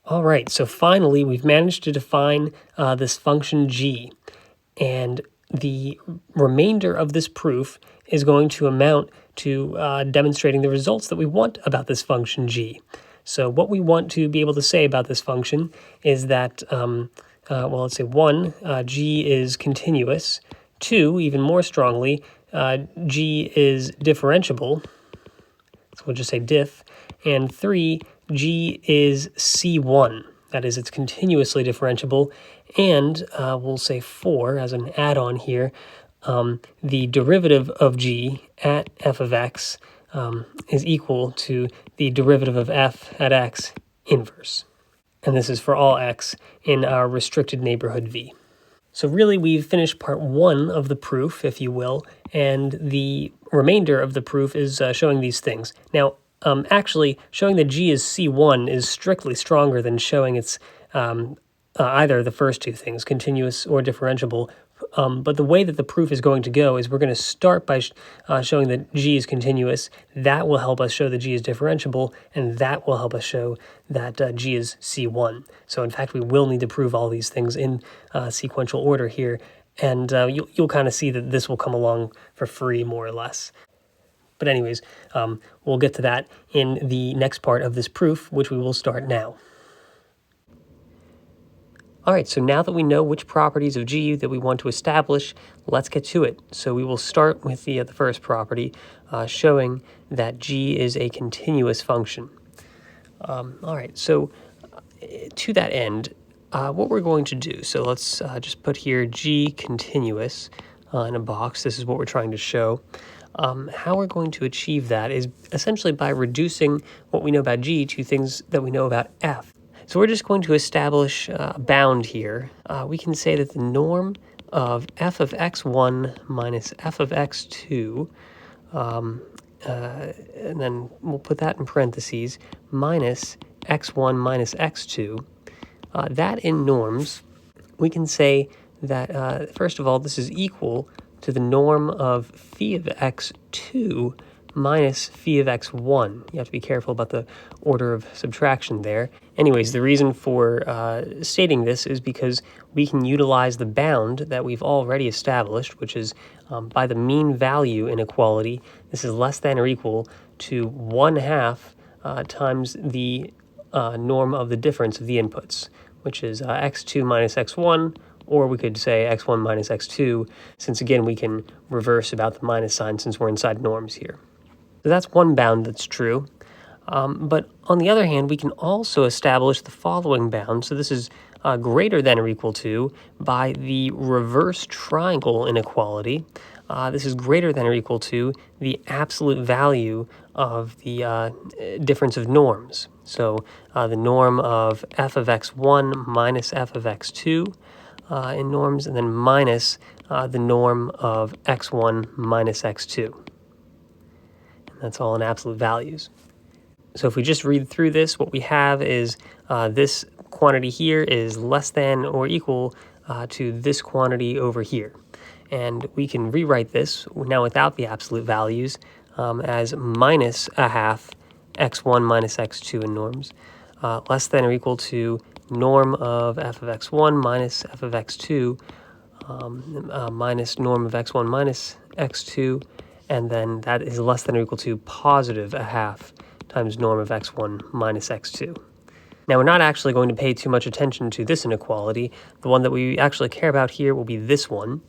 All right, so finally, we've managed to define this function g, and the remainder of this proof is going to amount to demonstrating the results that we want about this function g. So what we want to be able to say about this function is that, well, let's say 1, g is continuous. 2, even more strongly, g is differentiable. So we'll just say diff. And 3, g is C1. That is, it's continuously differentiable. And we'll say 4, as an add-on here, the derivative of g at f of x is equal to the derivative of f at x inverse. And this is for all x in our restricted neighborhood V. So really, we've finished part 1 of the proof, if you will, and the remainder of the proof is showing these things. Now, actually, showing that g is C1 is strictly stronger than showing it's either of the first two things, continuous or differentiable. But the way that the proof is going to go is we're going to start by showing that g is continuous. That will help us show that g is differentiable, and that will help us show that g is C1. So in fact, we will need to prove all these things in sequential order here, and you'll kind of see that this will come along for free, more or less. But anyways, we'll get to that in the next part of this proof, which we will start now. All right, so now that we know which properties of G that we want to establish, let's get to it. So we will start with the first property, showing that G is a continuous function. All right, so to that end, what we're going to do, so let's just put here G continuous in a box. This is what we're trying to show. How we're going to achieve that is essentially by reducing what we know about G to things that we know about F. So we're just going to establish a bound here. We can say that the norm of f of x1 minus f of x2, and then we'll put that in parentheses, minus x1 minus x2, that in norms, we can say that, first of all, this is equal to the norm of phi of x2 minus phi of x1. You have to be careful about the order of subtraction there. Anyways, the reason for stating this is because we can utilize the bound that we've already established, which is by the mean value inequality. This is less than or equal to 1/2 times the norm of the difference of the inputs, which is x2 minus x1, or we could say x1 minus x2, since again we can reverse about the minus sign since we're inside norms here. So that's one bound that's true. But on the other hand, we can also establish the following bound. So this is greater than or equal to by the reverse triangle inequality. This is greater than or equal to the absolute value of the difference of norms. So the norm of f of x1 minus f of x2 in norms, and then minus the norm of x1 minus x2. And that's all in absolute values. So if we just read through this, what we have is this quantity here is less than or equal to this quantity over here. And we can rewrite this, now without the absolute values, as minus 1/2 x1 minus x2 in norms, less than or equal to norm of f of x1 minus f of x2, minus norm of x1 minus x2, and then that is less than or equal to positive 1/2 times norm of x1 minus x2. Now, we're not actually going to pay too much attention to this inequality. The one that we actually care about here will be this one.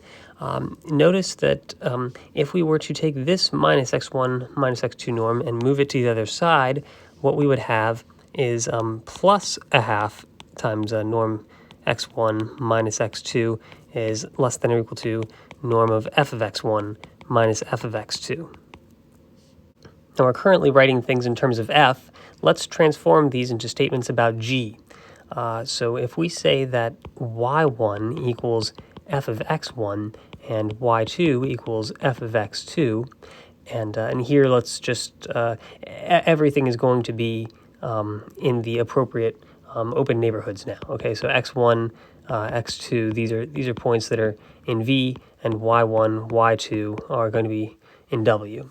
Notice that if we were to take this minus x1 minus x2 norm and move it to the other side, what we would have is plus 1/2 times norm x1 minus x2 is less than or equal to norm of f of x1 minus f of x2. Now we're currently writing things in terms of f. Let's transform these into statements about g. So if we say that y1 equals f of x1 and y2 equals f of x2, and here let's just, everything is going to be in the appropriate open neighborhoods now. Okay, so x1, x2, these are points that are in V, and y1, y2 are going to be in W.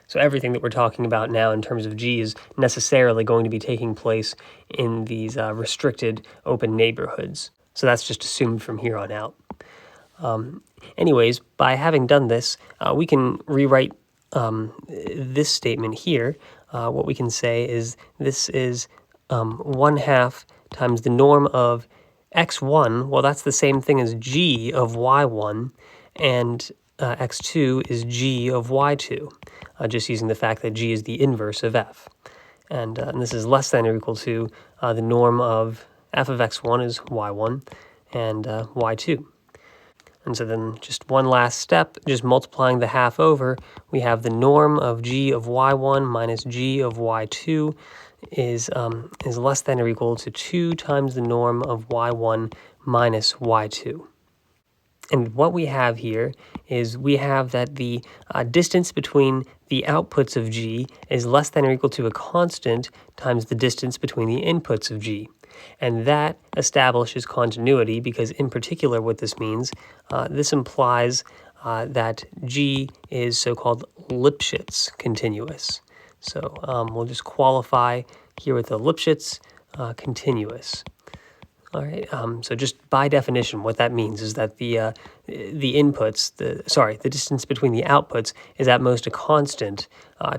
So everything that we're talking about now in terms of G is necessarily going to be taking place in these restricted open neighborhoods. So that's just assumed from here on out. Anyways, by having done this, we can rewrite this statement here. What we can say is this is 1/2 times the norm of x1. Well, that's the same thing as g of y1, and x2 is g of y2, just using the fact that g is the inverse of f. And this is less than or equal to the norm of f of x1 is y1 and y2. And so then just one last step, just multiplying the half over, we have the norm of g of y1 minus g of y2 is less than or equal to 2 times the norm of y1 minus y2. And what we have here is we have that the distance between the outputs of g is less than or equal to a constant times the distance between the inputs of g. And that establishes continuity because in particular what this means, this implies that g is so-called Lipschitz continuous. So we'll just qualify here with the Lipschitz continuous. All right, so just by definition, what that means is that the inputs, the distance between the outputs is at most a constant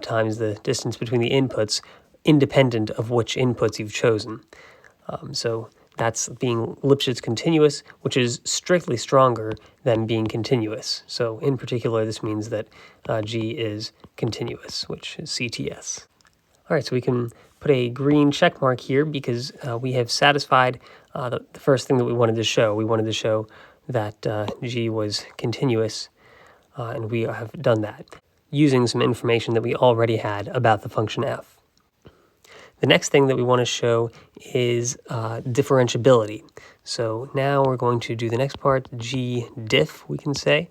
times the distance between the inputs, independent of which inputs you've chosen. So that's being Lipschitz continuous, which is strictly stronger than being continuous. So in particular, this means that G is continuous, which is CTS. All right, so we can put a green check mark here because we have satisfied the first thing that we wanted to show. We wanted to show that G was continuous, and we have done that using some information that we already had about the function f. The next thing that we want to show is differentiability. So now we're going to do the next part, G diff, we can say,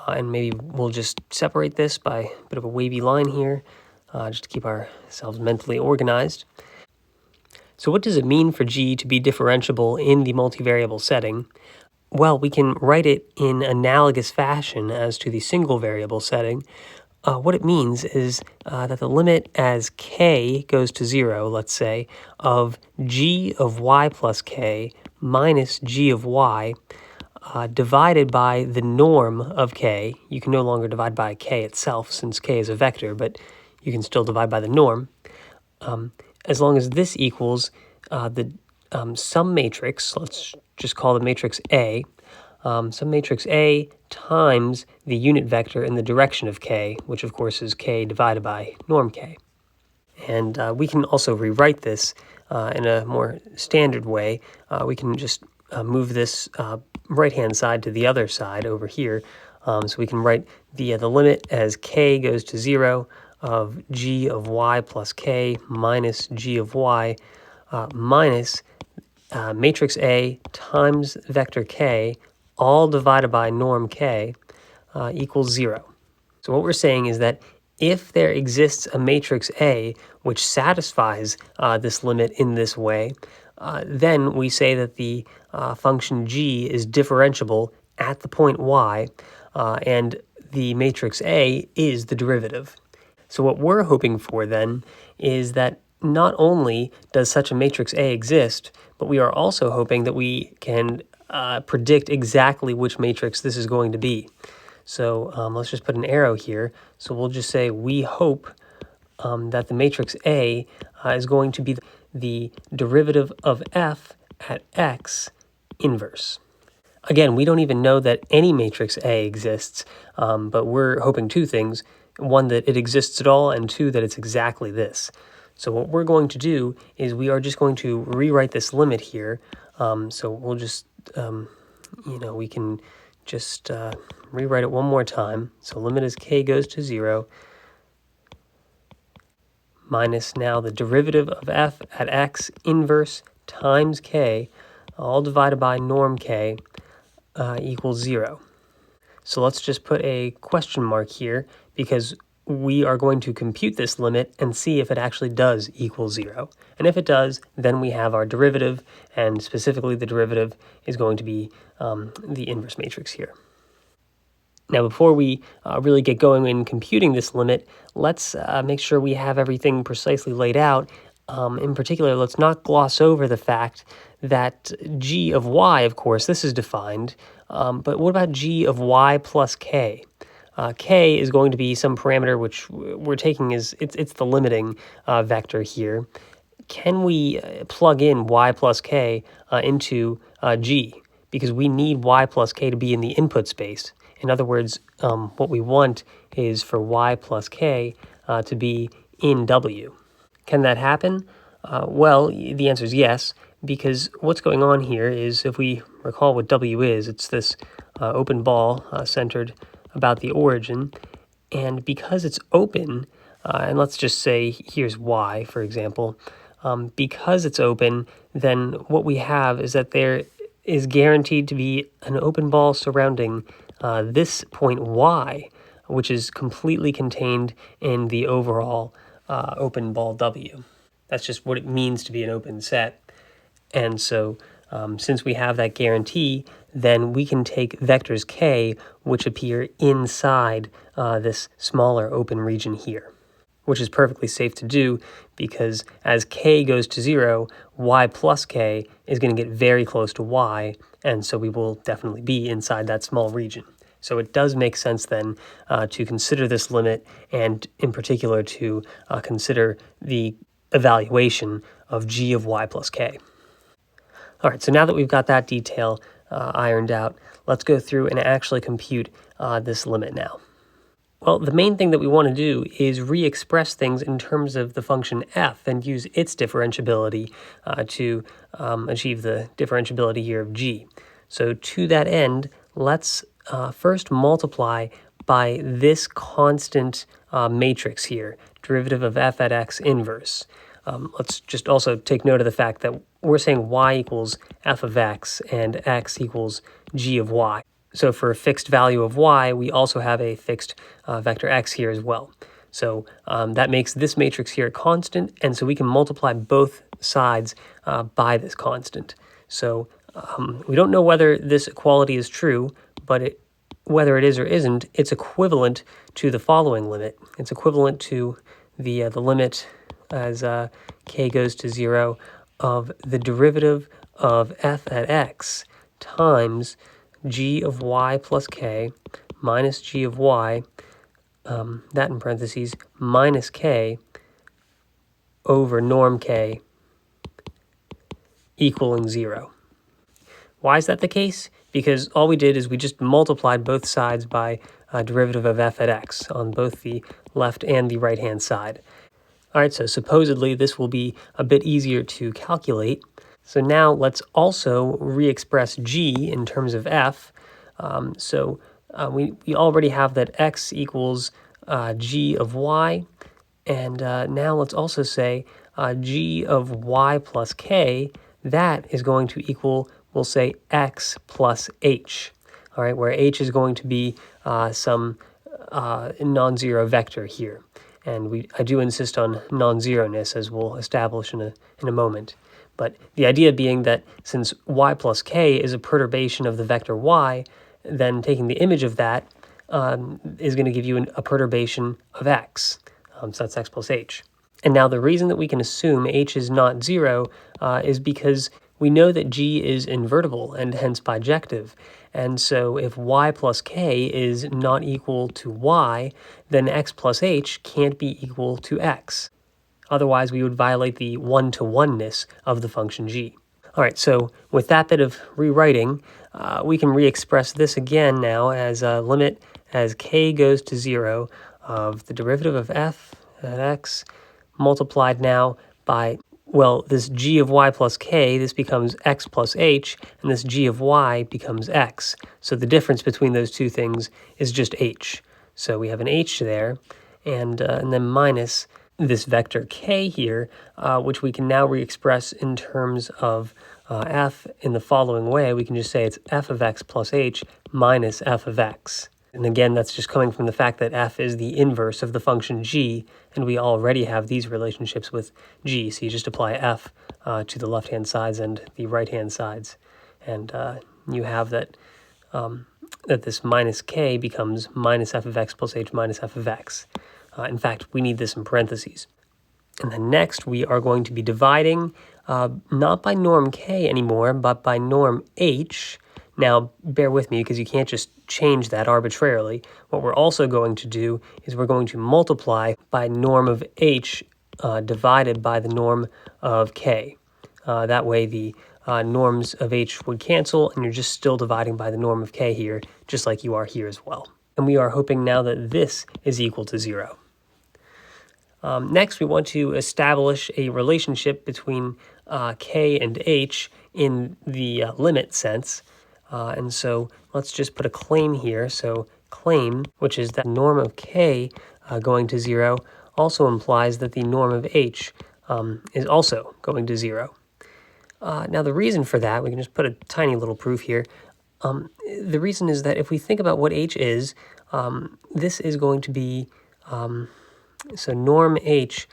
and maybe we'll just separate this by a bit of a wavy line here, just to keep ourselves mentally organized. So what does it mean for G to be differentiable in the multivariable setting? Well, we can write it in analogous fashion as to the single variable setting. what it means is that the limit as k goes to 0, let's say, of g of y plus k minus g of y divided by the norm of k. You can no longer divide by k itself since k is a vector, but you can still divide by the norm. As long as this equals the sum matrix, let's just call the matrix A, sum matrix A times the unit vector in the direction of k, which of course is k divided by norm k. And we can also rewrite this in a more standard way. We can just move this right-hand side to the other side over here. So we can write the limit as k goes to 0 of g of y plus k minus g of y minus matrix A times vector k, all divided by norm k, equals 0. So what we're saying is that if there exists a matrix A which satisfies this limit in this way, then we say that the function g is differentiable at the point y, and the matrix A is the derivative. So what we're hoping for then is that not only does such a matrix A exist, but we are also hoping that we can predict exactly which matrix this is going to be. So let's just put an arrow here. So we'll just say we hope that the matrix A is going to be the derivative of f at x inverse. Again, we don't even know that any matrix A exists, but we're hoping two things. One, that it exists at all, and two, that it's exactly this. So what we're going to do is we are just going to rewrite this limit here. So we'll just, we can just rewrite it one more time. So limit as k goes to 0 minus now the derivative of f at x inverse times k, all divided by norm k, equals 0. So let's just put a question mark here because we are going to compute this limit and see if it actually does equal 0. And if it does, then we have our derivative, and specifically the derivative is going to be the inverse matrix here. Now, before we really get going in computing this limit, let's make sure we have everything precisely laid out. In particular, let's not gloss over the fact that g of y, of course, this is defined, but what about g of y plus k? K is going to be some parameter which we're taking as it's the limiting vector here. Can we plug in y plus k into g? Because we need y plus k to be in the input space. In other words, what we want is for y plus k to be in w. Can that happen? Well, the answer is yes, because what's going on here is, if we recall what w is, it's this open ball centered about the origin, and because it's open, and let's just say here's y, for example, because it's open, then what we have is that there is guaranteed to be an open ball surrounding this point y, which is completely contained in the overall open ball w. That's just what it means to be an open set. And so since we have that guarantee, then we can take vectors k, which appear inside this smaller open region here, which is perfectly safe to do because as k goes to 0, y plus k is going to get very close to y, and so we will definitely be inside that small region. So it does make sense then to consider this limit, and in particular to consider the evaluation of g of y plus k. All right, so now that we've got that detail ironed out, let's go through and actually compute this limit now. Well, the main thing that we want to do is re-express things in terms of the function f and use its differentiability to achieve the differentiability here of g. So to that end, let's first multiply by this constant matrix here, derivative of f at x inverse. Let's just also take note of the fact that we're saying y equals f of x and x equals g of y. So for a fixed value of y, we also have a fixed vector x here as well. So that makes this matrix here a constant, and so we can multiply both sides by this constant. So we don't know whether this equality is true, but whether it is or isn't, it's equivalent to the following limit. It's equivalent to the limit as k goes to 0 of the derivative of f at x times g of y plus k minus g of y, that in parentheses, minus k over norm k equaling 0. Why is that the case? Because all we did is we just multiplied both sides by a derivative of f at x on both the left and the right-hand side. All right, so supposedly this will be a bit easier to calculate. So now let's also re-express g in terms of f. We already have that x equals g of y. And now let's also say g of y plus k, that is going to equal, we'll say, x plus h. All right, where h is going to be some non-zero vector here. And I do insist on non-zeroness, as we'll establish in a moment. But the idea being that since y plus k is a perturbation of the vector y, then taking the image of that is going to give you a perturbation of x. So that's x plus h. And now the reason that we can assume h is not 0 is because we know that g is invertible and hence bijective. And so if y plus k is not equal to y, then x plus h can't be equal to x. Otherwise, we would violate the one-to-oneness of the function g. All right, so with that bit of rewriting, we can re-express this again now as a limit as k goes to 0 of the derivative of f at x multiplied now by, well, this g of y plus k, this becomes x plus h, and this g of y becomes x. So the difference between those two things is just h. So we have an h there, and then minus this vector k here, which we can now re-express in terms of f in the following way. We can just say it's f of x plus h minus f of x. And again, that's just coming from the fact that f is the inverse of the function g, and we already have these relationships with g. So you just apply f to the left-hand sides and the right-hand sides. And you have that, that this minus k becomes minus f of x plus h minus f of x. In fact, we need this in parentheses. And then next, we are going to be dividing not by norm k anymore, but by norm h. Now, bear with me because you can't just change that arbitrarily. What we're also going to do is we're going to multiply by norm of h divided by the norm of k. That way the norms of h would cancel, and you're just still dividing by the norm of k here, just like you are here as well. And we are hoping now that this is equal to 0. Next, we want to establish a relationship between k and h in the limit sense. And so let's just put a claim here. So claim, which is that norm of k going to 0, also implies that the norm of h is also going to 0. Now the reason for that, we can just put a tiny little proof here. The reason is that if we think about what h is, this is going to be, so norm h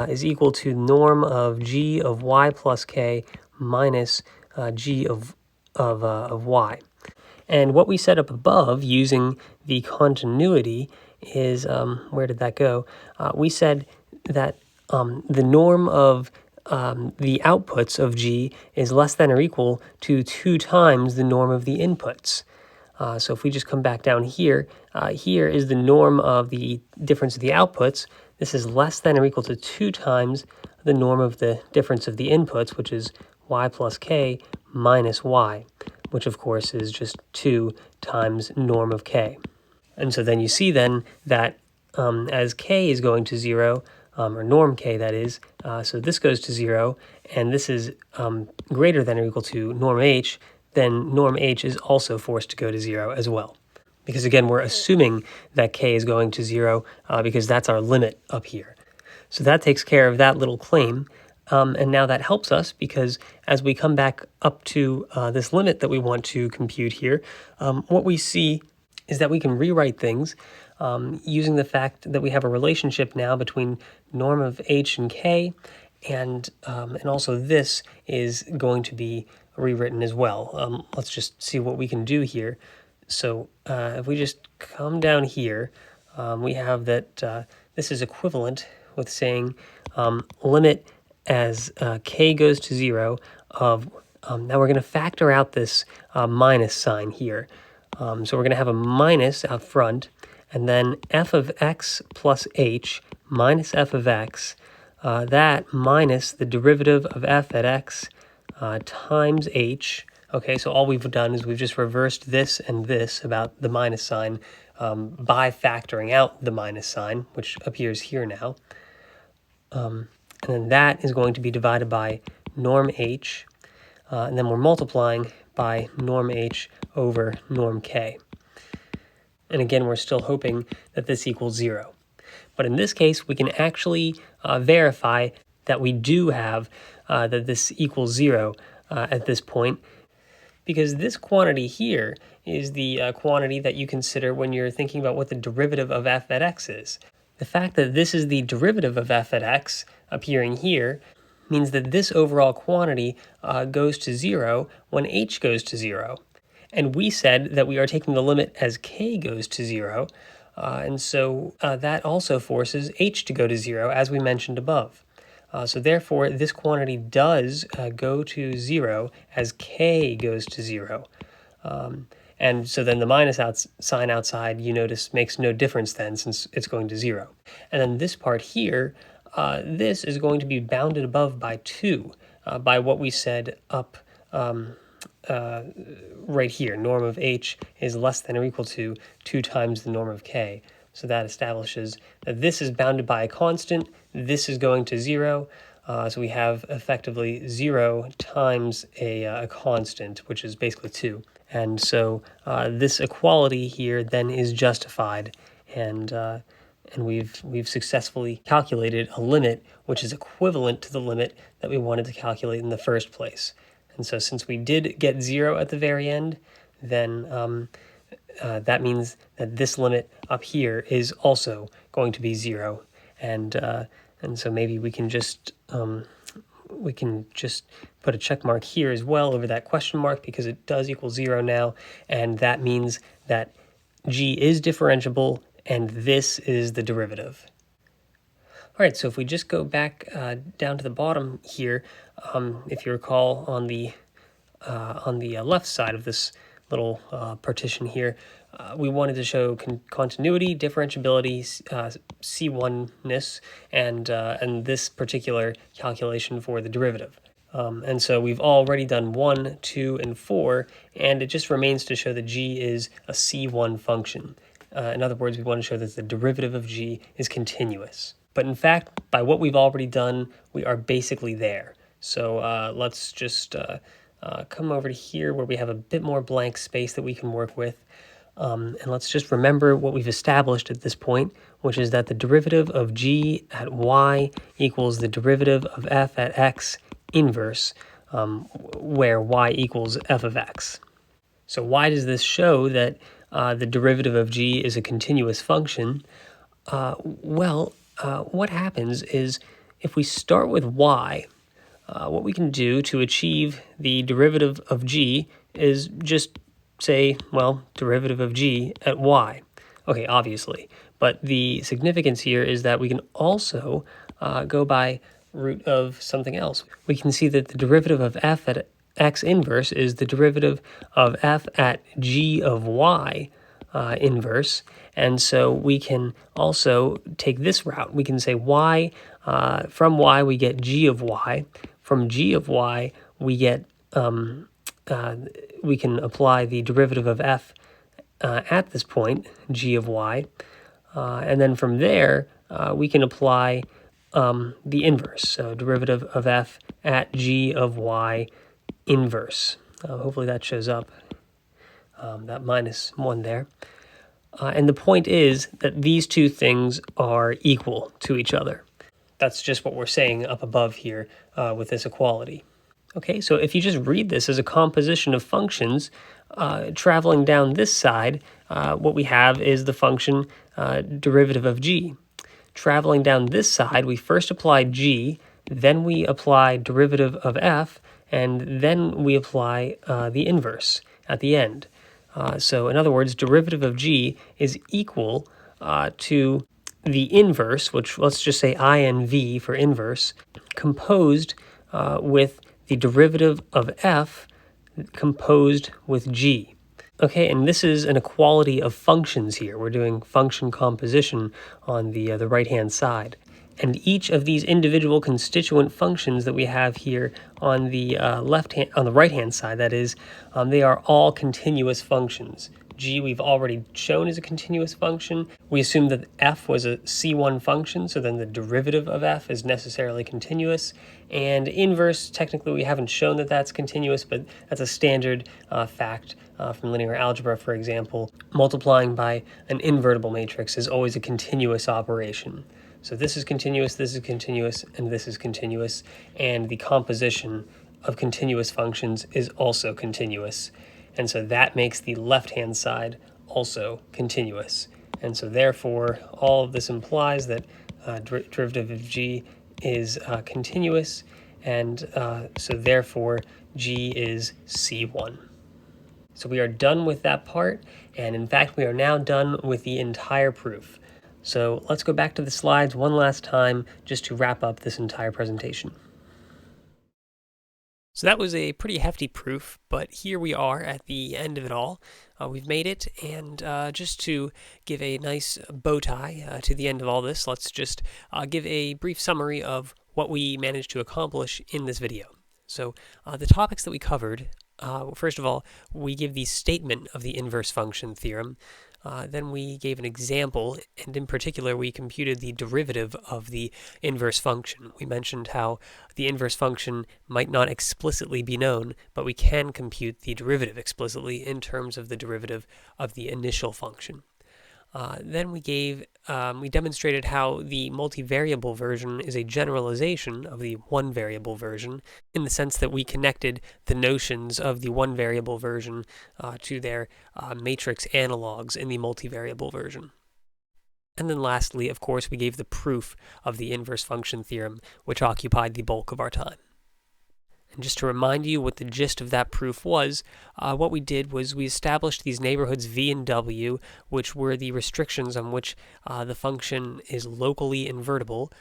is equal to norm of g of y plus k minus g of y. And what we set up above using the continuity is, where did that go? We said that the norm of the outputs of g is less than or equal to 2 times the norm of the inputs. So if we just come back down here, here is the norm of the difference of the outputs. This is less than or equal to 2 times the norm of the difference of the inputs, which is y plus k minus y, which of course is just 2 times norm of k. And so then you see then that as k is going to 0, or norm k that is, so this goes to 0, and this is greater than or equal to norm h, then norm h is also forced to go to 0 as well. Because again, we're assuming that k is going to 0 because that's our limit up here. So that takes care of that little claim. And now that helps us because as we come back up to this limit that we want to compute here, what we see is that we can rewrite things using the fact that we have a relationship now between norm of h and k, and also this is going to be rewritten as well. Let's just see what we can do here. So if we just come down here, we have that this is equivalent with saying limit as k goes to 0 of, now we're going to factor out this minus sign here. So we're going to have a minus out front, and then f of x plus h minus f of x, that minus the derivative of f at x times h. Okay, so all we've done is we've just reversed this and this about the minus sign by factoring out the minus sign, which appears here now. And then that is going to be divided by norm h, and then we're multiplying by norm h over norm k. And again, we're still hoping that this equals 0. But in this case, we can actually verify that we do have that this equals 0 at this point, because this quantity here is the quantity that you consider when you're thinking about what the derivative of f at x is. The fact that this is the derivative of f at x appearing here means that this overall quantity goes to 0 when h goes to 0. And we said that we are taking the limit as k goes to 0, and so that also forces h to go to 0, as we mentioned above. So therefore, this quantity does go to 0 as k goes to 0. And so then the minus sign outside, you notice, makes no difference then, since it's going to 0. And then this part here, this is going to be bounded above by 2, by what we said up right here. Norm of h is less than or equal to 2 times the norm of k. So that establishes that this is bounded by a constant, this is going to 0, so we have effectively 0 times a constant, which is basically 2. And so this equality here then is justified, and we've successfully calculated a limit which is equivalent to the limit that we wanted to calculate in the first place. And so since we did get 0 at the very end, then that means that this limit up here is also going to be 0, and so maybe we can just put a check mark here as well over that question mark, because it does equal 0 now, and that means that g is differentiable and this is the derivative. All right, so if we just go back down to the bottom here, if you recall, on the left side of this little partition here, we wanted to show continuity, differentiability, C1-ness, and this particular calculation for the derivative. And so we've already done 1, 2, and 4, and it just remains to show that g is a C1 function. In other words, we want to show that the derivative of g is continuous. But in fact, by what we've already done, we are basically there. So let's just come over to here where we have a bit more blank space that we can work with. And let's just remember what we've established at this point, which is that the derivative of g at y equals the derivative of f at x inverse, where y equals f of x. So why does this show that the derivative of g is a continuous function? What happens is if we start with y, what we can do to achieve the derivative of g is just say, well, derivative of g at y. Okay, obviously. But the significance here is that we can also go by root of something else. We can see that the derivative of f at x inverse is the derivative of f at g of y inverse. And so we can also take this route. We can say y, from y we get g of y. From g of y we get, we can apply the derivative of f at this point, g of y. And then from there, we can apply the inverse, so derivative of f at g of y inverse. Hopefully that shows up, that minus 1 there. And the point is that these two things are equal to each other. That's just what we're saying up above here with this equality. Okay, so if you just read this as a composition of functions, traveling down this side, what we have is the function derivative of g. Traveling down this side, we first apply g, then we apply derivative of f, and then we apply the inverse at the end. So in other words, derivative of g is equal to the inverse, which let's just say inv for inverse, composed with the derivative of f composed with g. Okay, and this is an equality of functions here. We're doing function composition on the right-hand side. And each of these individual constituent functions that we have here on the right-hand side, that is, they are all continuous functions. G we've already shown is a continuous function. We assume that f was a C1 function, so then the derivative of f is necessarily continuous. And inverse, technically we haven't shown that that's continuous, but that's a standard fact from linear algebra, for example. Multiplying by an invertible matrix is always a continuous operation. So this is continuous, and this is continuous, and the composition of continuous functions is also continuous. And so that makes the left-hand side also continuous. And so therefore, all of this implies that derivative of g is continuous, and so therefore g is C1. So we are done with that part, and in fact we are now done with the entire proof. So let's go back to the slides one last time just to wrap up this entire presentation. So that was a pretty hefty proof, but here we are at the end of it all. We've made it, and just to give a nice bow tie to the end of all this, let's just give a brief summary of what we managed to accomplish in this video. So the topics that we covered, first of all, we give the statement of the inverse function theorem. Then we gave an example, and in particular we computed the derivative of the inverse function. We mentioned how the inverse function might not explicitly be known, but we can compute the derivative explicitly in terms of the derivative of the initial function. Then we demonstrated how the multivariable version is a generalization of the one-variable version, in the sense that we connected the notions of the one-variable version to their matrix analogs in the multivariable version. And then lastly, of course, we gave the proof of the inverse function theorem, which occupied the bulk of our time. And just to remind you what the gist of that proof was, what we did was we established these neighborhoods v and w, which were the restrictions on which the function is locally invertible.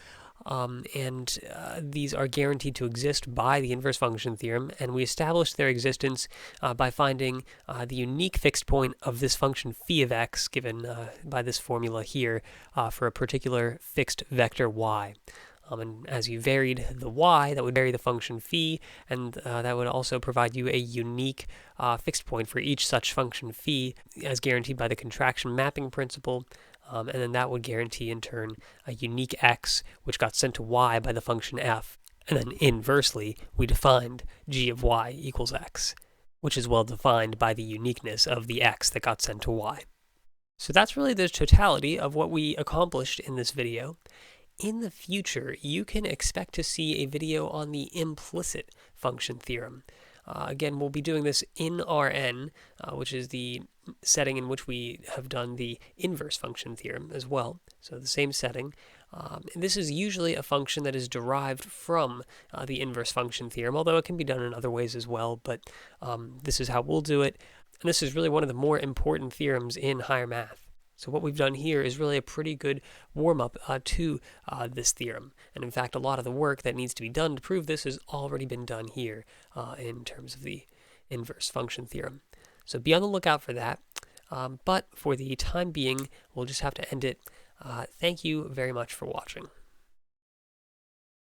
And these are guaranteed to exist by the inverse function theorem, and we established their existence by finding the unique fixed point of this function phi of x, given by this formula here, for a particular fixed vector y. And as you varied the y, that would vary the function phi, and that would also provide you a unique fixed point for each such function phi, as guaranteed by the contraction mapping principle. And then that would guarantee, in turn, a unique x, which got sent to y by the function f. And then inversely, we defined g of y equals x, which is well defined by the uniqueness of the x that got sent to y. So that's really the totality of what we accomplished in this video. In the future, you can expect to see a video on the implicit function theorem. Again, we'll be doing this in Rn, which is the setting in which we have done the inverse function theorem as well. So the same setting. And this is usually a function that is derived from the inverse function theorem, although it can be done in other ways as well, but this is how we'll do it. And this is really one of the more important theorems in higher math. So what we've done here is really a pretty good warm-up to this theorem. And in fact, a lot of the work that needs to be done to prove this has already been done here in terms of the inverse function theorem. So be on the lookout for that. But for the time being, we'll just have to end it. Thank you very much for watching.